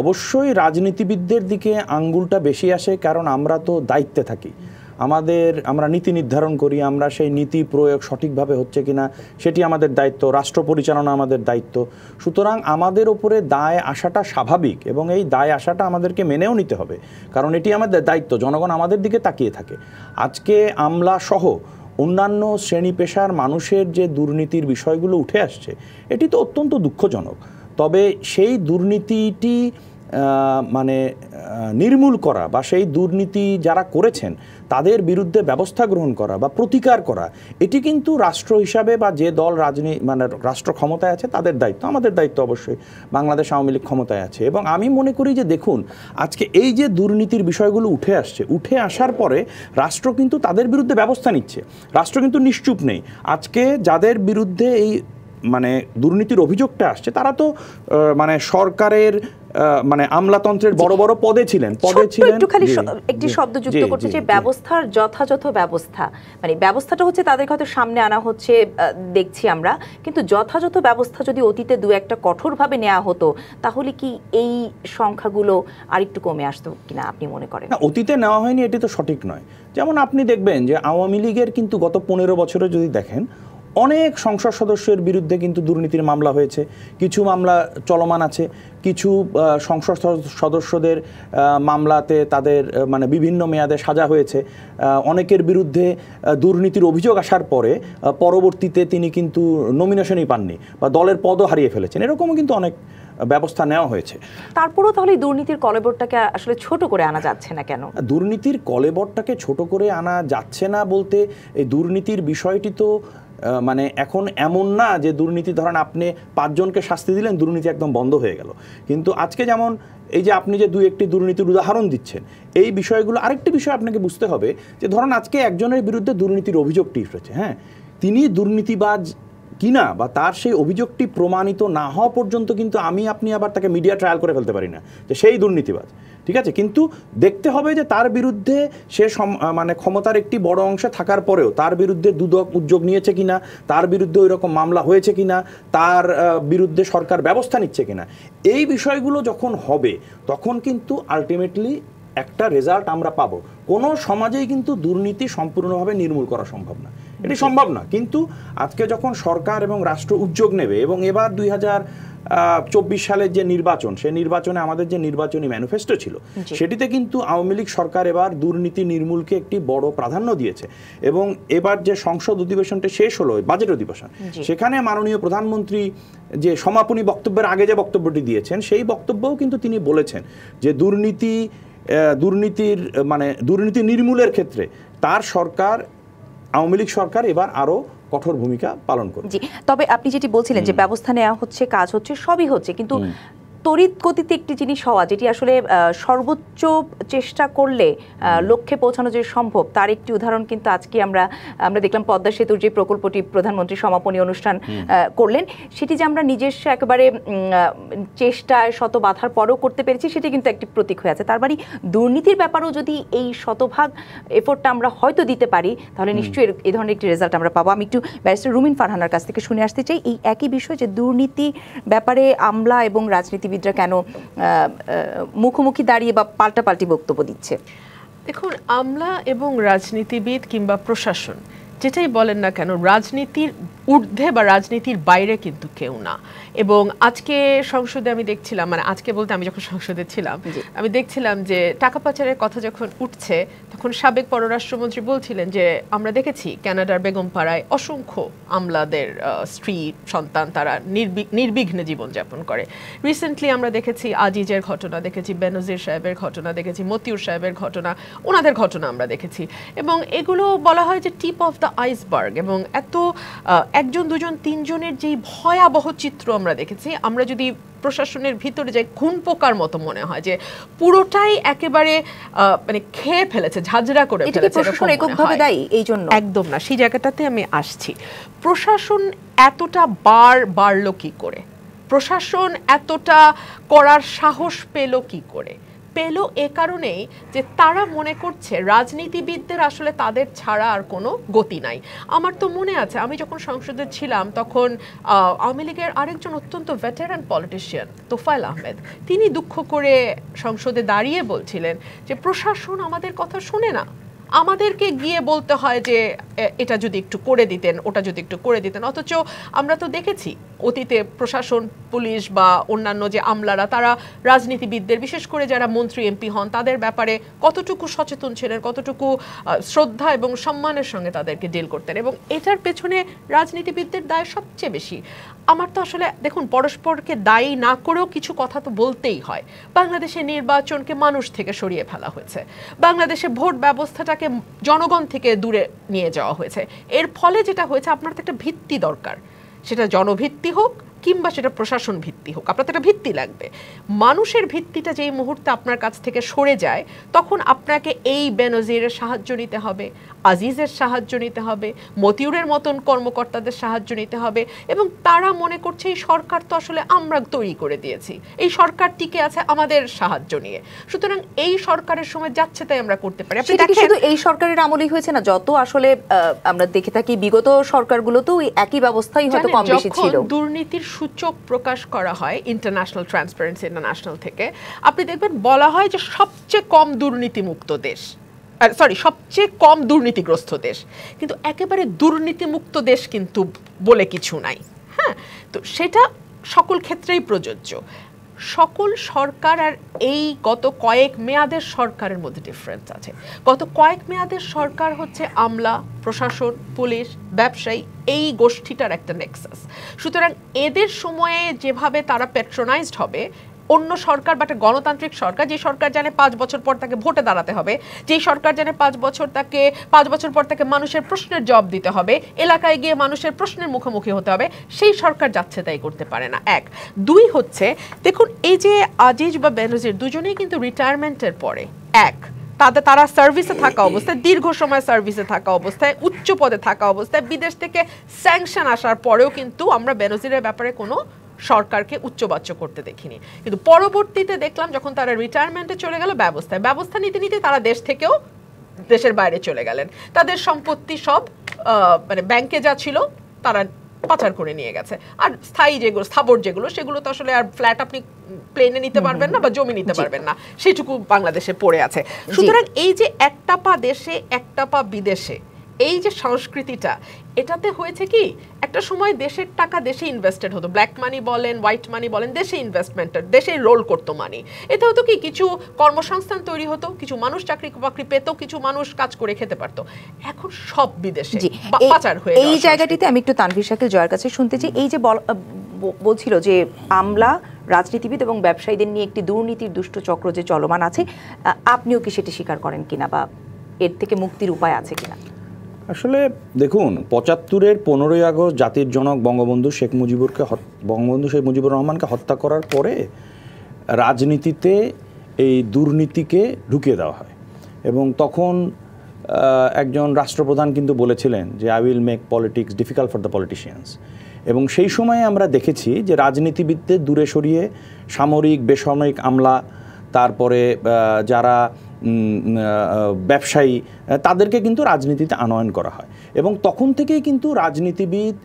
অবশ্যই রাজনীতিবিদদের দিকে আঙ্গুলটা বেশি আসে, কারণ আমরা তো দায়িত্বে থাকি। আমরা নীতি নির্ধারণ করি, আমরা সেই নীতি প্রয়োগ সঠিকভাবে হচ্ছে কিনা সেটি আমাদের দায়িত্ব, রাষ্ট্র পরিচালনা আমাদের দায়িত্ব। সুতরাং আমাদের ওপরে দায় আসাটা স্বাভাবিক, এবং এই দায় আসাটা আমাদেরকে মেনেও নিতে হবে, কারণ এটি আমাদের দায়িত্ব। জনগণ আমাদের দিকে তাকিয়ে থাকে। আজকে আমলা সহ অন্যান্য শ্রেণী পেশার মানুষের যে দুর্নীতির বিষয়গুলো উঠে আসছে, এটি তো অত্যন্ত দুঃখজনক। তবে সেই দুর্নীতিটি মানে নির্মূল করা বা সেই দুর্নীতি যারা করেছেন তাদের বিরুদ্ধে ব্যবস্থা গ্রহণ করা বা প্রতিকার করা, এটি কিন্তু রাষ্ট্র হিসাবে বা যে দল মানে রাষ্ট্র ক্ষমতায় আছে তাদের দায়িত্ব। আমাদের দায়িত্ব অবশ্যই। বাংলাদেশ আওয়ামী লীগ ক্ষমতায় আছে, এবং আমি মনে করি যে দেখুন, আজকে এই যে দুর্নীতির বিষয়গুলো উঠে আসার পরে রাষ্ট্র কিন্তু তাদের বিরুদ্ধে ব্যবস্থা নিচ্ছে। রাষ্ট্র কিন্তু নিশ্চুপ নেই। আজকে যাদের বিরুদ্ধে এই মানে দুর্নীতির অভিযোগটা আসছে, তারা তো মানে সরকারের মানে আমলাতন্ত্রের বড় বড় পদে ছিলেন। একটু খালি একটি শব্দ যুক্ত করতে, যে ব্যবস্থার যথাযথ ব্যবস্থা, মানে ব্যবস্থাটা হচ্ছে তাদেরকে হয়তো সামনে আনা হচ্ছে দেখছি আমরা, কিন্তু যথাযথ ব্যবস্থা যদি অতীতে দু একটা কঠোরভাবে নেওয়া হতো, তাহলে কি এই সংখ্যাগুলো আরেকটু কমে আসতো কিনা আপনি মনে করেন? না, অতীতে নেওয়া হয়নি এটি তো সঠিক নয়। যেমন আপনি দেখবেন যে আওয়ামী লীগের কিন্তু গত 15 বছরে যদি দেখেন, অনেক সংসদ সদস্যের বিরুদ্ধে কিন্তু দুর্নীতির মামলা হয়েছে। কিছু মামলা চলমান আছে, কিছু সংসদ সদস্যদের মামলাতে তাদের মানে বিভিন্ন মেয়াদে সাজা হয়েছে। অনেকের বিরুদ্ধে দুর্নীতির অভিযোগ আসার পরে পরবর্তীতে তিনি কিন্তু নমিনেশনই পাননি বা দলের পদও হারিয়ে ফেলেছেন। এরকমও কিন্তু অনেক ব্যবস্থা নেওয়া হয়েছে। তারপরেও তাহলে দুর্নীতির কলেবরটাকে আসলে ছোট করে আনা যাচ্ছে না কেন? দুর্নীতির কলেবরটাকে ছোট করে আনা যাচ্ছে না বলতে, এই দুর্নীতির বিষয়টি তো মানে এখন এমন না যে দুর্নীতি ধরেন আপনি 5 জনকে শাস্তি দিলেন, দুর্নীতি একদম বন্ধ হয়ে গেল। কিন্তু আজকে যেমন এই যে আপনি যে 2-1টি দুর্নীতির উদাহরণ দিচ্ছেন, এই বিষয়গুলো, আরেকটি বিষয় আপনাকে বুঝতে হবে যে ধরেন আজকে একজনের বিরুদ্ধে দুর্নীতির অভিযোগটি উঠেছে, হ্যাঁ, তিনি দুর্নীতিবাজ কিনা বা তার সেই অভিযোগটি প্রমাণিত না হওয়া পর্যন্ত কিন্তু আপনি আবার তাকে মিডিয়া ট্রায়াল করে ফেলতে পারি না যে সেই দুর্নীতিবাজ, ঠিক আছে? কিন্তু দেখতে হবে যে তার বিরুদ্ধে সে মানে ক্ষমতার একটি বড় অংশে থাকার পরেও তার বিরুদ্ধে দুদক উদ্যোগ নিয়েছে কিনা, তার বিরুদ্ধে ওই রকম মামলা হয়েছে কিনা, তার বিরুদ্ধে সরকার ব্যবস্থা নিচ্ছে কিনা। এই বিষয়গুলো যখন হবে তখন কিন্তু আলটিমেটলি একটা রেজাল্ট আমরা পাবো। কোনো সমাজেই কিন্তু দুর্নীতি সম্পূর্ণভাবে নির্মূল করা সম্ভব না, এটি সম্ভব না। কিন্তু আজকে যখন সরকার এবং রাষ্ট্র উদ্যোগ নেবে, এবং এবার 2024 সালের যে নির্বাচন, সেই নির্বাচনে আমাদের যে নির্বাচনী ম্যানিফেস্টো ছিল, সেটিতে কিন্তু আওয়ামী লীগ সরকার এবার দুর্নীতি নির্মূলকে একটি বড় প্রাধান্য দিয়েছে। এবং এবার যে সংসদ অধিবেশনটা শেষ হলো, বাজেট অধিবেশন, সেখানে মাননীয় প্রধানমন্ত্রী যে সমাপনী বক্তব্যের আগে যে বক্তব্যটি দিয়েছেন, সেই বক্তব্যও কিন্তু তিনি বলেছেন যে দুর্নীতি নির্মূলের ক্ষেত্রে তার সরকার, আওয়ামী লীগ সরকার এবার আরো কঠোর ভূমিকা পালন করবে। জি, তবে আপনি যেটি বলছিলেন যে ব্যবস্থা নেওয়া হচ্ছে, কাজ হচ্ছে, সবই হচ্ছে, কিন্তু তড়িৎ গতিতে একটি জিনিস হওয়া, যেটি আসলে সর্বোচ্চ চেষ্টা করলে লক্ষ্যে পৌঁছানো যে সম্ভব, তার একটি উদাহরণ কিন্তু আজকে আমরা দেখলাম পদ্মা সেতুর যে প্রকল্পটি প্রধানমন্ত্রী সমাপনী অনুষ্ঠান করলেন, সেটি যে আমরা নিজস্ব একেবারে চেষ্টায় শত বাধার পরেও করতে পেরেছি, সেটি কিন্তু একটি প্রতীক হয়ে আছে। তার মানে দুর্নীতির ব্যাপারেও যদি এই শতভাগ এফোর্টটা আমরা হয়তো দিতে পারি, তাহলে নিশ্চয়ই এই ধরনের একটি রেজাল্ট আমরা পাবো। আমি একটু ব্যারিস্টার রুমিন ফারহানার কাছ থেকে শুনে আসতে চাই এই একই বিষয়, যে দুর্নীতি ব্যাপারে আমলা এবং রাজনীতিবিদরা কেন মুখোমুখি দাঁড়িয়ে বা পাল্টাপাল্টি বক্তব্য দিচ্ছে। দেখুন, আমলা এবং রাজনীতিবিদ কিংবা প্রশাসন যেটাই বলেন না কেন, রাজনীতির ঊর্ধ্বে বা রাজনীতির বাইরে কিন্তু কেউ না। এবং আজকে সংসদে আমি দেখছিলাম, মানে আজকে বলতে আমি যখন সংসদে ছিলাম, আমি দেখছিলাম যে টাকা পাচারের কথা যখন উঠছে, তখন সাবেক পররাষ্ট্রমন্ত্রী বলছিলেন যে আমরা দেখেছি কানাডার বেগমপাড়ায় অসংখ্য আমলাদের স্ত্রী সন্তান তারা নির্বিঘ্নে জীবনযাপন করে। রিসেন্টলি আমরা দেখেছি আজিজের ঘটনা, দেখেছি বেনজির সাহেবের ঘটনা, দেখেছি মতিউর সাহেবের ঘটনা, ওনাদের ঘটনা আমরা দেখেছি। এবং এগুলো বলা হয় যে টিপ অফ দ্য আইসবার্গ, এবং এত একজন দুজন তিনজনের যেই ভয়াবহ চিত্র আমরা দেখেছি, আমরা যদি প্রশাসনের ভিতরে যাই খুন পোকার মতো মনে হয় যে পুরোটাই একেবারে মানে খেয়ে ফেলেছে, ঝাঁঝরা করে ফেলেছে। এই জন্য একদম না, সেই জায়গাটাতে আমি আসছি। প্রশাসন এতটা বাড়লো কি করে, প্রশাসন এতটা করার সাহস পেল কি করে? পেল এ কারণেই যে তারা মনে করছে রাজনীতিবিদদের আসলে তাদের ছাড়া আর কোনো গতি নাই। আমার তো মনে আছে আমি যখন সংসদে ছিলাম তখন আওয়ামী লীগের আরেকজন অত্যন্ত ভেটেরান পলিটিশিয়ান তোফায়েল আহমেদ, তিনি দুঃখ করে সংসদে দাঁড়িয়ে বলছিলেন যে প্রশাসন আমাদের কথা শুনে না, আমাদেরকে গিয়ে বলতে হয় যে এটা যদি একটু করে দিতেন, ওটা যদি একটু করে দিতেন। অথচ আমরা তো দেখেছি অতীতে প্রশাসন, পুলিশ বা অন্যান্য যে আমলারা, তারা রাজনীতিবিদদের, বিশেষ করে যারা মন্ত্রী এমপি হন, তাদের ব্যাপারে কতটুকু সচেতন ছিলেন, কতটুকু শ্রদ্ধা এবং সম্মানের সঙ্গে তাদেরকে ডিল করতেন। এবং এটার পেছনে রাজনীতিবিদদের দায় সবচেয়ে বেশি। আমার তো আসলে দেখুন, পরস্পরকে দায়ী না করেও কিছু কথা তো বলতেই হয়। বাংলাদেশে নির্বাচনকে মানুষ থেকে সরিয়ে ফেলা হয়েছে, বাংলাদেশে ভোট ব্যবস্থাটাকে জনগণ থেকে দূরে নিয়ে যাওয়া হয়েছে। এর ফলে যেটা হয়েছে, আপনার তো একটা ভিত্তি দরকার, সেটা জনভিত্তি হোক কিংবা সেটা প্রশাসন ভিত্তি হোক, আপনার তো একটা ভিত্তি লাগবে। মানুষের ভিত্তিটা যেই মুহূর্তে আপনার কাছ থেকে সরে যায়, তখন আপনাকে এই বেনজিরের সাহায্য নিতে হবে, আজিজের সাহায্য নিতে হবে, মতিউরের মতন কর্মকর্তাদের সাহায্য নিতে হবে। এবং তারা মনে করছে এই সরকার তো আসলে আমরা তৈরি করে দিয়েছি, এই সরকার টিকে আছে আমাদের সাহায্য নিয়ে, সুতরাং এই সরকারের সময় যাচ্ছে তাই আমরা করতে পারি। শুধু এই সরকারের আমলেই হয়েছে না, যত আসলে আমরা দেখে থাকি বিগত সরকারগুলোতেও একই ব্যবস্থাই হয়তো কম বেশি ছিল। দুর্নীতির সূচক প্রকাশ করা হয় ইন্টারন্যাশনাল ট্রান্সপারেন্সি ইন্টারন্যাশনাল থেকে, আপনি দেখবেন বলা হয় যে সবচেয়ে কম দুর্নীতিমুক্ত দেশ, সবচেয়ে কম দুর্নীতিগ্রস্ত দেশ, কিন্তু একেবারে দুর্নীতিমুক্ত দেশ কিন্তু বলে কিছু নাই। হ্যাঁ, তো সেটা সকল ক্ষেত্রেই প্রযোজ্য। সকল সরকার আর এই গত কয়েক মেয়াদের সরকারের মধ্যে ডিফারেন্স আছে। গত কয়েক মেয়াদের সরকার হচ্ছে আমলা, প্রশাসন, পুলিশ, ব্যবসায়ী, এই গোষ্ঠীটার একটা নেক্সাস। সুতরাং এদের সময়ে যেভাবে তারা প্যাট্রোনাইজড হবে, অন্য সরকার বা একটা গণতান্ত্রিক সরকার, যে সরকার জানে 5 বছর পর তাকে ভোটে দাঁড়াতে হবে, যেই সরকার জানে 5 বছর পর তাকে মানুষের প্রশ্নের জবাব দিতে হবে, এলাকায় গিয়ে মানুষের প্রশ্নের মুখোমুখি হতে হবে, সেই সরকার যাচ্ছে তাই করতে পারে না। 1, 2 হচ্ছে, দেখুন এই যে আজিজ বা বেনজির দুজনেই কিন্তু রিটায়ারমেন্টের পরে, তারা সার্ভিসে থাকা অবস্থায়, দীর্ঘ সময় সার্ভিসে থাকা অবস্থায়, উচ্চ পদে থাকা অবস্থায়, বিদেশ থেকে স্যাংশন আসার পরেও কিন্তু আমরা বেনজিরের ব্যাপারে কোনো সরকারকে উচ্চবাচ্য করতে দেখিনি। কিন্তু পরবর্তীতে দেখলাম যখন তারা রিটায়ারমেন্টে চলে গেল, ব্যবস্থা নিতে নিতে তারা দেশ থেকেও দেশের বাইরে চলে গেলেন। তাদের সম্পত্তি সব মানে ব্যাংকে যা ছিল তারা পাচার করে নিয়ে গেছে। আর স্থায়ী যেগুলো, স্থাবর যেগুলো, সেগুলো তো আসলে আর ফ্ল্যাট আপনি প্লেনে নিতে পারবেন না বা জমি নিতে পারবেন না, সেটুকু বাংলাদেশে পড়ে আছে। সুতরাং এই যে একটা পা দেশে একটা পা বিদেশে, এই যে সংস্কৃতিটা, এটাতে হয়েছে কি, একটা সময় দেশের টাকা দেশে ইনভেস্টেড হতো, ব্ল্যাক মানি বলেন, হোয়াইট মানি বলেন, দেশে ইনভেস্টমেন্টের, দেশে রোল করতো মানি। এতে হতো কি, কিছু কর্মসংস্থান তৈরি হতো, কিছু মানুষ চাকরি বাকরি পেত, কিছু মানুষ কাজ করে খেতে পারতো। এখন সব বিদেশে পাচার হয়ে। এই জায়গাটিতে আমি একটু তানভীর শাকিল জয়ের কাছে শুনতে চাই, এই যে বলছিল যে আমলা, রাজনীতিবিদ এবং ব্যবসায়ীদের নিয়ে একটি দুর্নীতির দুষ্ট চক্র যে চলমান আছে, আপনিও কি সেটি স্বীকার করেন কিনা বা এর থেকে মুক্তির উপায় আছে কিনা? আসলে দেখুন, 75-এর 15ই আগস্ট জাতির জনক বঙ্গবন্ধু শেখ মুজিবুর রহমানকে হত্যা করার পরে রাজনীতিতে এই দুর্নীতিকে ঢুকিয়ে দেওয়া হয়। এবং তখন একজন রাষ্ট্রপ্রধান কিন্তু বলেছিলেন যে I will make politics difficult for the politicians. এবং সেই সময়ে আমরা দেখেছি যে রাজনীতিবিদদের দূরে সরিয়ে সামরিক বেসামরিক আমলা, তারপরে যারা ব্যবসায়ী, তাদেরকে কিন্তু রাজনীতিতে আনয়ন করা হয়। এবং তখন থেকেই কিন্তু রাজনীতিবিদ,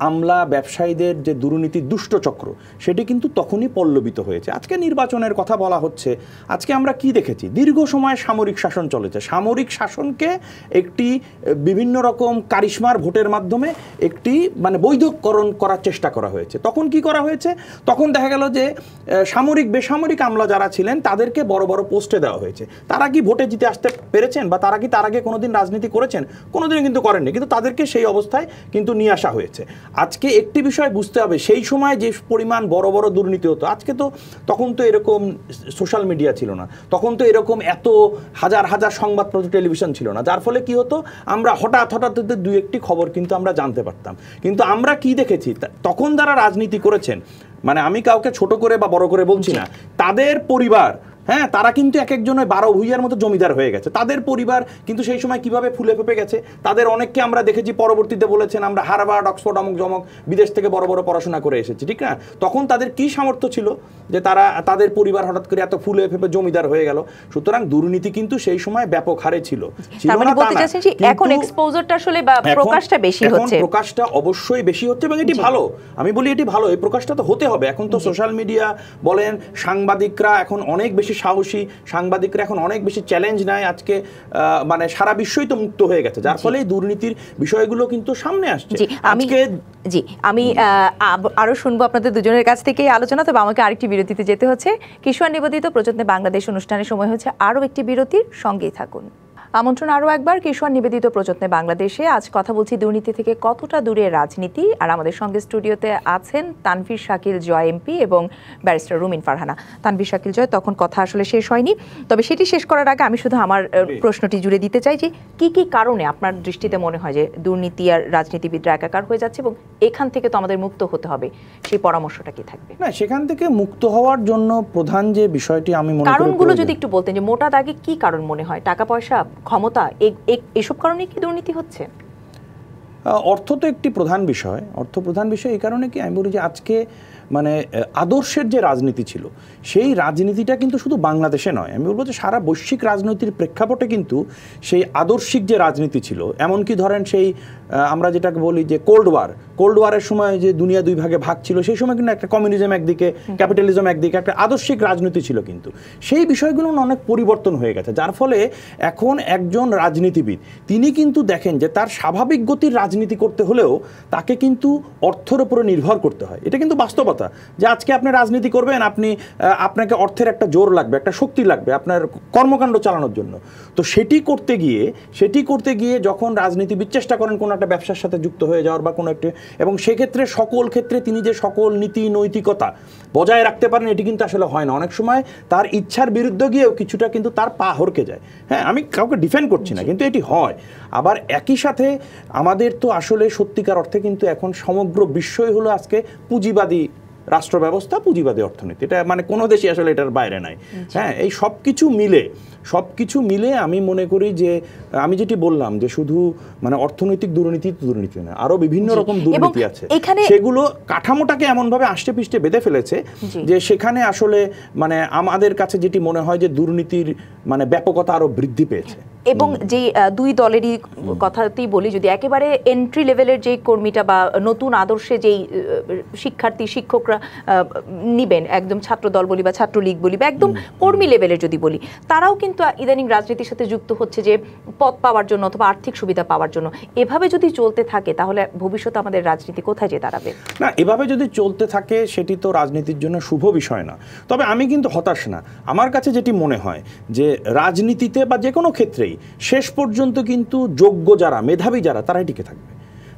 আমলা, ব্যবসায়ীদের যে দুর্নীতির দুষ্টচক্র, সেটি কিন্তু তখনই পল্লবিত হয়েছে। আজকে নির্বাচনের কথা বলা হচ্ছে, আজকে আমরা কি দেখেছি? দীর্ঘ সময় সামরিক শাসন চলেছে। সামরিক শাসনকে একটি বিভিন্ন রকম কারিশমার ভোটের মাধ্যমে একটি মানে বৈধকরণ করার চেষ্টা করা হয়েছে। তখন কি করা হয়েছে? তখন দেখা গেল যে সামরিক বেসামরিক আমলা যারা ছিলেন তাদেরকে বড় বড় পোস্টে দেওয়া হয়েছে। তারা কি ভোটে জিতে আসতে পেরেছেন, বা তারা কি তার আগে কোনোদিন রাজনীতি করেছেন? কোনোদিনই কিন্তু করেননি, কিন্তু তাদেরকে সেই অবস্থায় কিন্তু নিয়ে আসা হয়েছে। আজকে একটি বিষয় বুঝতে হবে, সেই সময় যে পরিমাণ বড় বড় দুর্নীতি হতো, আজকে তো তখন তো এরকম সোশ্যাল মিডিয়া ছিল না, তখন তো এরকম এত হাজার হাজার সংবাদপত্র, টেলিভিশন ছিল না, যার ফলে কি হতো, আমরা হঠাৎ দুই একটি খবর কিন্তু আমরা জানতে পারতাম। কিন্তু আমরা কি দেখেছি, তখন যারা রাজনীতি করেছেন, মানে আমি কাউকে ছোট করে বা বড় করে বলছি না, তাদের পরিবার, হ্যাঁ, তারা কিন্তু এক একজনের 12 ভূঁইয়ার মতো জমিদার হয়ে গেছে। তাদের পরিবার কিন্তু সেই সময় কিভাবে ফুলে ফেপে গেছে, তাদের অনেককে আমরা দেখেছি পরবর্তীতে বলেছেন আমরা হার্ভার্ড, অক্সফোর্ড, অমুক জমক বিদেশ থেকে বড় বড় পড়াশোনা করে এসেছি, ঠিক না? তখন তাদের কি সামর্থ্য ছিল যে তাদের পরিবার হঠাৎ করে এত ফুলে ফেপে জমিদার হয়ে গেল? সুতরাং দুর্নীতি কিন্তু সেই সময় ব্যাপক হারে ছিল। এখন এক্সপোজারটা আসলে বা প্রকাশটা বেশি হচ্ছে, প্রকাশটা অবশ্যই বেশি হচ্ছে, এবং এটি ভালো। আমি বলি এটি ভালো, এই প্রকাশটা তো হতে হবে। এখন তো সোশ্যাল মিডিয়া বলেন, সাংবাদিকরা এখন অনেক বেশি সাহসী, সাংবাদিকরা এখন অনেক বেশি চ্যালেঞ্জ নেয়। আজকে মানে সারা বিশ্বই তো মুক্ত হয়ে গেছে, যার ফলে দুর্নীতির বিষয়গুলো কিন্তু সামনে আসছে। আমি আরো শুনবো আপনাদের দুজনের কাছ থেকে আলোচনা, তবে আমাকে আরেকটি বিরতিতে যেতে হচ্ছে। কিশোর নিবেদিত প্রযত্নে বাংলাদেশ অনুষ্ঠানের সময় হচ্ছে আরো একটি বিরতির, সঙ্গেই থাকুন। আমন্ত্রণ আরও একবার কিশোর নিবেদিত প্রযত্নে বাংলাদেশে। আজ কথা বলছি দুর্নীতি থেকে কতটা দূরে রাজনীতি, আর আমাদের সঙ্গে স্টুডিওতে আছেন তানভীর শাকিল জয় এমপি এবং ব্যারিস্টার রুমিন ফারহানা। তানভীর শাকিল জয়, তখন কথা আসলে শেষ হয়নি, তবে সেটি শেষ করার আগে আমি শুধু আমার প্রশ্নটি জুড়ে দিতে চাই যে কি কি কারণে আপনার দৃষ্টিতে মনে হয় যে দুর্নীতি আর রাজনীতিবিদরা একাকার হয়ে যাচ্ছে, এবং এখান থেকে তো আমাদের মুক্ত হতে হবে, সেই পরামর্শটা কি থাকবে? না, সেখান থেকে মুক্ত হওয়ার জন্য প্রধান যে বিষয়টি আমি মনে করি, কারণগুলো যদি একটু বলতেন, যে মোটা দাগে কি কারণ মনে হয়? টাকা পয়সা, ক্ষমতা, এসব কারণে কি দুর্নীতি হচ্ছে? অর্থ তো একটি প্রধান বিষয়। অর্থ প্রধান বিষয় এই কারণে কি, আমি বলি যে আজকে মানে আদর্শের যে রাজনীতি ছিল, সেই রাজনীতিটা কিন্তু শুধু বাংলাদেশে নয়, আমি বলবো যে সারা বৈশ্বিক রাজনীতির প্রেক্ষাপটে কিন্তু সেই আদর্শিক যে রাজনীতি ছিল, এমনকি ধরেন সেই আমরা যেটাকে বলি যে কোল্ড ওয়ারের সময় যে দুনিয়া দুই ভাগে ভাগ ছিল, সেই সময় কিন্তু একটা কমিউনিজম একদিকে, ক্যাপিটালিজম একদিকে, একটা আদর্শিক রাজনীতি ছিল। কিন্তু সেই বিষয়গুলো অনেক পরিবর্তন হয়ে গেছে, যার ফলে এখন একজন রাজনীতিবিদ তিনি কিন্তু দেখেন যে তার স্বাভাবিক গতির রাজনীতি করতে হলেও তাকে কিন্তু অর্থের উপরে নির্ভর করতে হয়। এটা কিন্তু বাস্তবতা যে আজকে আপনি রাজনীতি করবেন, আপনাকে অর্থের একটা জোর লাগবে, একটা শক্তি লাগবে আপনার কর্মকাণ্ড চালানোর জন্য। তো সেটি করতে গিয়ে যখন রাজনীতিবিদ চেষ্টা করেন কোনো একটা ব্যবসার সাথে যুক্ত হয়ে যাওয়ার বা কোনো একটা, এবং সেক্ষেত্রে সকল ক্ষেত্রে তিনি যে সকল নীতি নৈতিকতা বজায় রাখতে পারেন, এটি কিন্তু আসলে হয় না। অনেক সময় তার ইচ্ছার বিরুদ্ধে গিয়েও কিছুটা কিন্তু তার পা হড়কে যায়। হ্যাঁ, আমি কাউকে ডিফেন্ড করছি না, কিন্তু এটি হয়। আবার একই সাথে আমাদের তো আসলে সত্যিকার অর্থে কিন্তু এখন সমগ্র বিশ্বই হলো আজকে পুঁজিবাদী রাষ্ট্র ব্যবস্থা, পুঁজিবাদী অর্থনীতি। এটা মানে কোনো দেশই আসলে এটার বাইরে নাই। হ্যাঁ, এই সব কিছু মিলে আমি মনে করি যে আমি যেটি বললাম যে শুধু মানে অর্থনৈতিক দুর্নীতি না, আরো বিভিন্ন রকম দুর্নীতি আছে, সেগুলো কাঠামোটাকে এমনভাবে আষ্টে পিষ্টে বেঁধে ফেলেছে যে সেখানে আসলে মানে আমাদের কাছে যেটি মনে হয় যে দুর্নীতির মানে ব্যাপকতা আরো বৃদ্ধি পেয়েছে। এবং যে দুই দলেরই কথাতেই বলি, যদি একেবারে এন্ট্রি লেভেলের যে কর্মীটা বা নতুন আদর্শে যেই শিক্ষার্থী শিক্ষকরা নিবেন, একদম ছাত্র দল বলি বা ছাত্রলীগ বলি বা একদম কর্মী লেভেলের যদি বলি, তারাও কিন্তু ইদানিং রাজনীতির সাথে যুক্ত হচ্ছে যে পদ পাওয়ার জন্য অথবা আর্থিক সুবিধা পাওয়ার জন্য। এভাবে যদি চলতে থাকে তাহলে ভবিষ্যতে আমাদের রাজনীতি কোথায় যেয়ে দাঁড়াবে? না, এভাবে যদি চলতে থাকে সেটি তো রাজনীতির জন্য শুভ বিষয় না। তবে আমি কিন্তু হতাশ না। আমার কাছে যেটি মনে হয় যে রাজনীতিতে বা যে কোনো ক্ষেত্রেই শেষ পর্যন্ত কিন্তু যোগ্য যারা, মেধাবী যারা, তারাই টিকে থাকবে।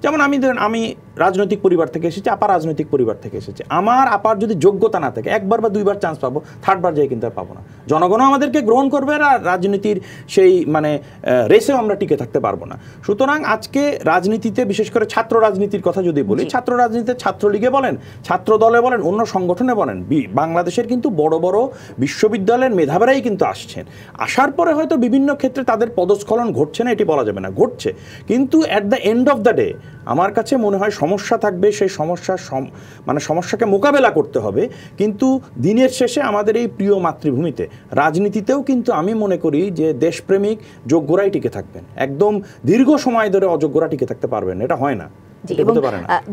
যেমন আমি রাজনৈতিক পরিবার থেকে এসেছি, আপা রাজনৈতিক পরিবার থেকে এসেছে। আমার আপার যদি যোগ্যতা না থাকে, একবার বা দুইবার চান্স পাবো, থার্ডবার যাই কিন্তু আর পাবো না। জনগণও আমাদেরকে গ্রহণ করবে, আর রাজনীতির সেই মানে রেসেও আমরা টিকে থাকতে পারবো না। সুতরাং আজকে রাজনীতিতে, বিশেষ করে ছাত্র রাজনীতির কথা যদি বলি, ছাত্র রাজনীতিতে ছাত্রলীগে বলেন, ছাত্র দলে বলেন, অন্য সংগঠনে বলেন, বাংলাদেশের কিন্তু বড় বড় বিশ্ববিদ্যালয়ের মেধাবীরাই কিন্তু আসছেন। আসার পরে হয়তো বিভিন্ন ক্ষেত্রে তাদের পদস্খলন ঘটছে না, এটি বলা যাবে না, ঘটছে। কিন্তু at the end of the day আমার কাছে মনে হয় সমস্যা থাকবে, সেই সমস্যাকে মোকাবেলা করতে হবে। কিন্তু দিনের শেষে আমাদের এই প্রিয় মাতৃভূমিতে রাজনীতিতেও কিন্তু আমি মনে করি যে দেশপ্রেমিক যোগ্যরাই টিকে থাকবেন, একদম দীর্ঘ সময় ধরে অযোগ্যরা টিকে থাকতে পারবেন, এটা হয় না।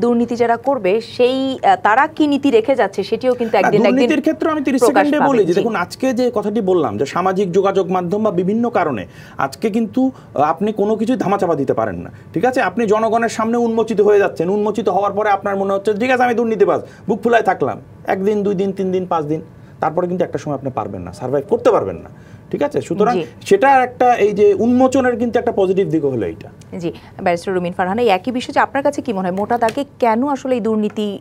দুর্নীতি যারা করবে সেই তারা কি নীতি রেখে যাচ্ছে সেটিও কিন্তু একদিন দুর্নীতির ক্ষেত্রে আমি 30 সেকেন্ডে বলি যে দেখুন, আজকে যে কথাটি বললাম যে সামাজিক যোগাযোগ মাধ্যম বা বিভিন্ন কারণে আজকে কিন্তু আপনি কোনো কিছুই ধামাচাপা দিতে পারেন না, ঠিক আছে? আপনি জনগণের সামনে উন্মোচিত হয়ে যাচ্ছেন, উন্মোচিত হওয়ার পরে আপনার মনে হচ্ছে ঠিক আছে আমি দুর্নীতিবাজ, বুক ফুলায় থাকলাম 1 দিন 2 দিন 3 দিন 5 দিন, তারপরে কিন্তু একটা সময় আপনি পারবেন না, সার্ভাইভ করতে পারবেন না, ঠিক আছে? সুতরাং সেটা একটা এই যে উন্মোচনের কিন্তু একটা পজিটিভ দিক হলো এইটা। জি, ব্যারিস্টার রুমিন ফারহান, এই একই বিষয় যে আপনার কাছে কি মনে হয় মোটা দাগে কেন আসলে এই দুর্নীতির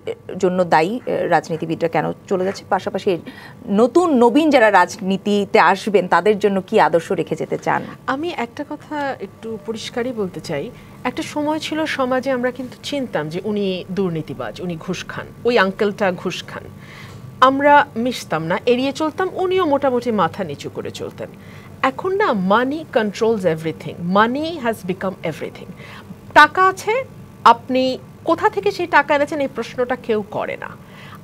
জন্য দায়ী রাজনীতিবিদরা কেন চলে যাচ্ছে, পাশাপাশি নতুন নবীন যারা রাজনীতিতে আসবেন তাদের জন্য কি আদর্শ রেখে যেতে চান? আমি একটা কথা একটু পরিষ্কারই বলতে চাই, একটা সময় ছিল সমাজে আমরা কিন্তু চিনতাম যে উনি দুর্নীতিবাজ, উনি ঘুষ খান, ওই আঙ্কেলটা ঘুষ খান, আমরা মিশতাম না, এড়িয়ে চলতাম, উনিও মোটামুটি মাথা নিচু করে চলতেন। এখন না, money controls everything, money has become everything. টাকা আছে, আপনি কোথা থেকে সেই টাকা এনেছেন এই প্রশ্নটা কেউ করে না।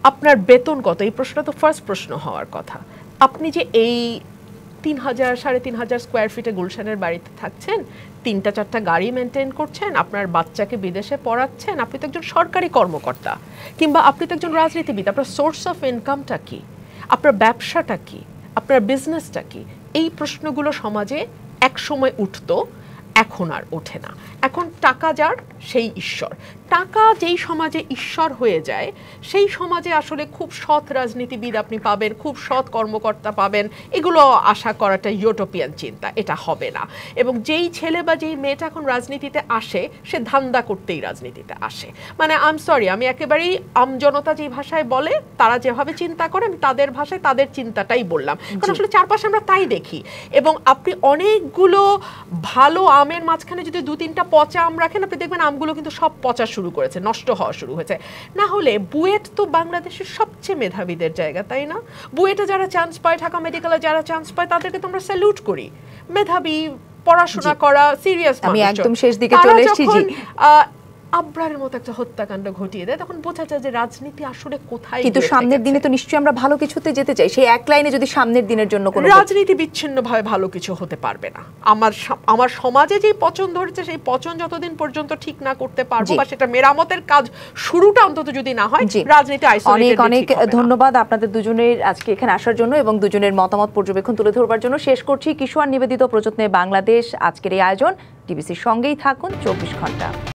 আপনার বেতন কত, এই প্রশ্নটা তো ফার্স্ট প্রশ্ন হওয়ার কথা। আপনি যে এই 3000 3500 স্কোয়ার ফিটে গুলশানের বাড়িতে থাকছেন, 3-4টা গাড়ি মেনটেন করছেন, আপনার বাচ্চাকে বিদেশে পড়াচ্ছেন, আপনি তো একজন সরকারি কর্মকর্তা, কিংবা আপনি তো একজন রাজনীতিবিদ। আপনার সোর্স অফ ইনকামটা কি, আপনার ব্যবসাটা কি, আপনার বিজনেসটা কি? এই প্রশ্নগুলো সমাজে এক সময় উঠতো, এখন আর ওঠে না। এখন টাকা যার সেই ঈশ্বর। টাকা যেই সমাজে ঈশ্বর হয়ে যায়, সেই সমাজে আসলে খুব সৎ রাজনীতিবিদ আপনি পাবেন, খুব সৎ কর্মকর্তা পাবেন, এগুলো আশা করাটা ইউটোপিয়ান চিন্তা, এটা হবে না। এবং যেই ছেলে বা যেই মেয়েটা এখন রাজনীতিতে আসে, সে ধান্দা করতেই রাজনীতিতে আসে। মানে আই এম সরি, আমি একেবারেই আমজনতা যে ভাষায় বলে, তারা যেভাবে চিন্তা করে, আমি তাদের ভাষায় তাদের চিন্তাটাই বললাম, কারণ আসলে চারপাশে আমরা তাই দেখি। এবং আপনি অনেকগুলো ভালো আমের মাঝখানে যদি 2-3টা পচা আম রাখেন, আপনি দেখবেন আমগুলো কিন্তু সব পচা শুরু করেছে, নষ্ট হওয়া শুরু হয়েছে। না হলে বুয়েট তো বাংলাদেশের সবচেয়ে মেধাবীদের জায়গা, তাই না? বুয়েটে যারা চান্স পায়, ঢাকা মেডিকেলে যারা চান্স পায়, তাদেরকে তো আমরা স্যালুট করি, মেধাবী, পড়াশোনা করা, সিরিয়াস। আমি একদম শেষ দিকে চলে এসেছি। আব্রারের মতো একটা হত্যাকাণ্ড ঘটিয়ে দেয়, তখন বোঝা যায় যে রাজনীতি আসলে কোথায়। কিন্তু সামনের দিনে তো নিশ্চয়ই আমরা ভালো কিছুতে যেতে চাই, সেই এক লাইনে যদি সামনের দিনের জন্য কোনো রাজনীতি বিচ্ছিন্নভাবে ভালো কিছু হতে পারবে না। আমার সমাজে যে পচন ধরেছে, সেই পচন যতদিন পর্যন্ত ঠিক না করতে পারবো, বা সেটা মেরামতের কাজ শুরুটা অন্তত যদি না হয়, রাজনীতি আইসোলেটেড। অনেক ধন্যবাদ আপনাদের দুজনের আজকে এখানে আসার জন্য এবং দুজনের মতামত পর্যবেক্ষণ তুলে ধরবার জন্য। শেষ করছি কিশোর নিবেদিত প্রযত্নে বাংলাদেশ আজকের এই আয়োজন। টিবিসির সঙ্গেই থাকুন 24 ঘন্টা।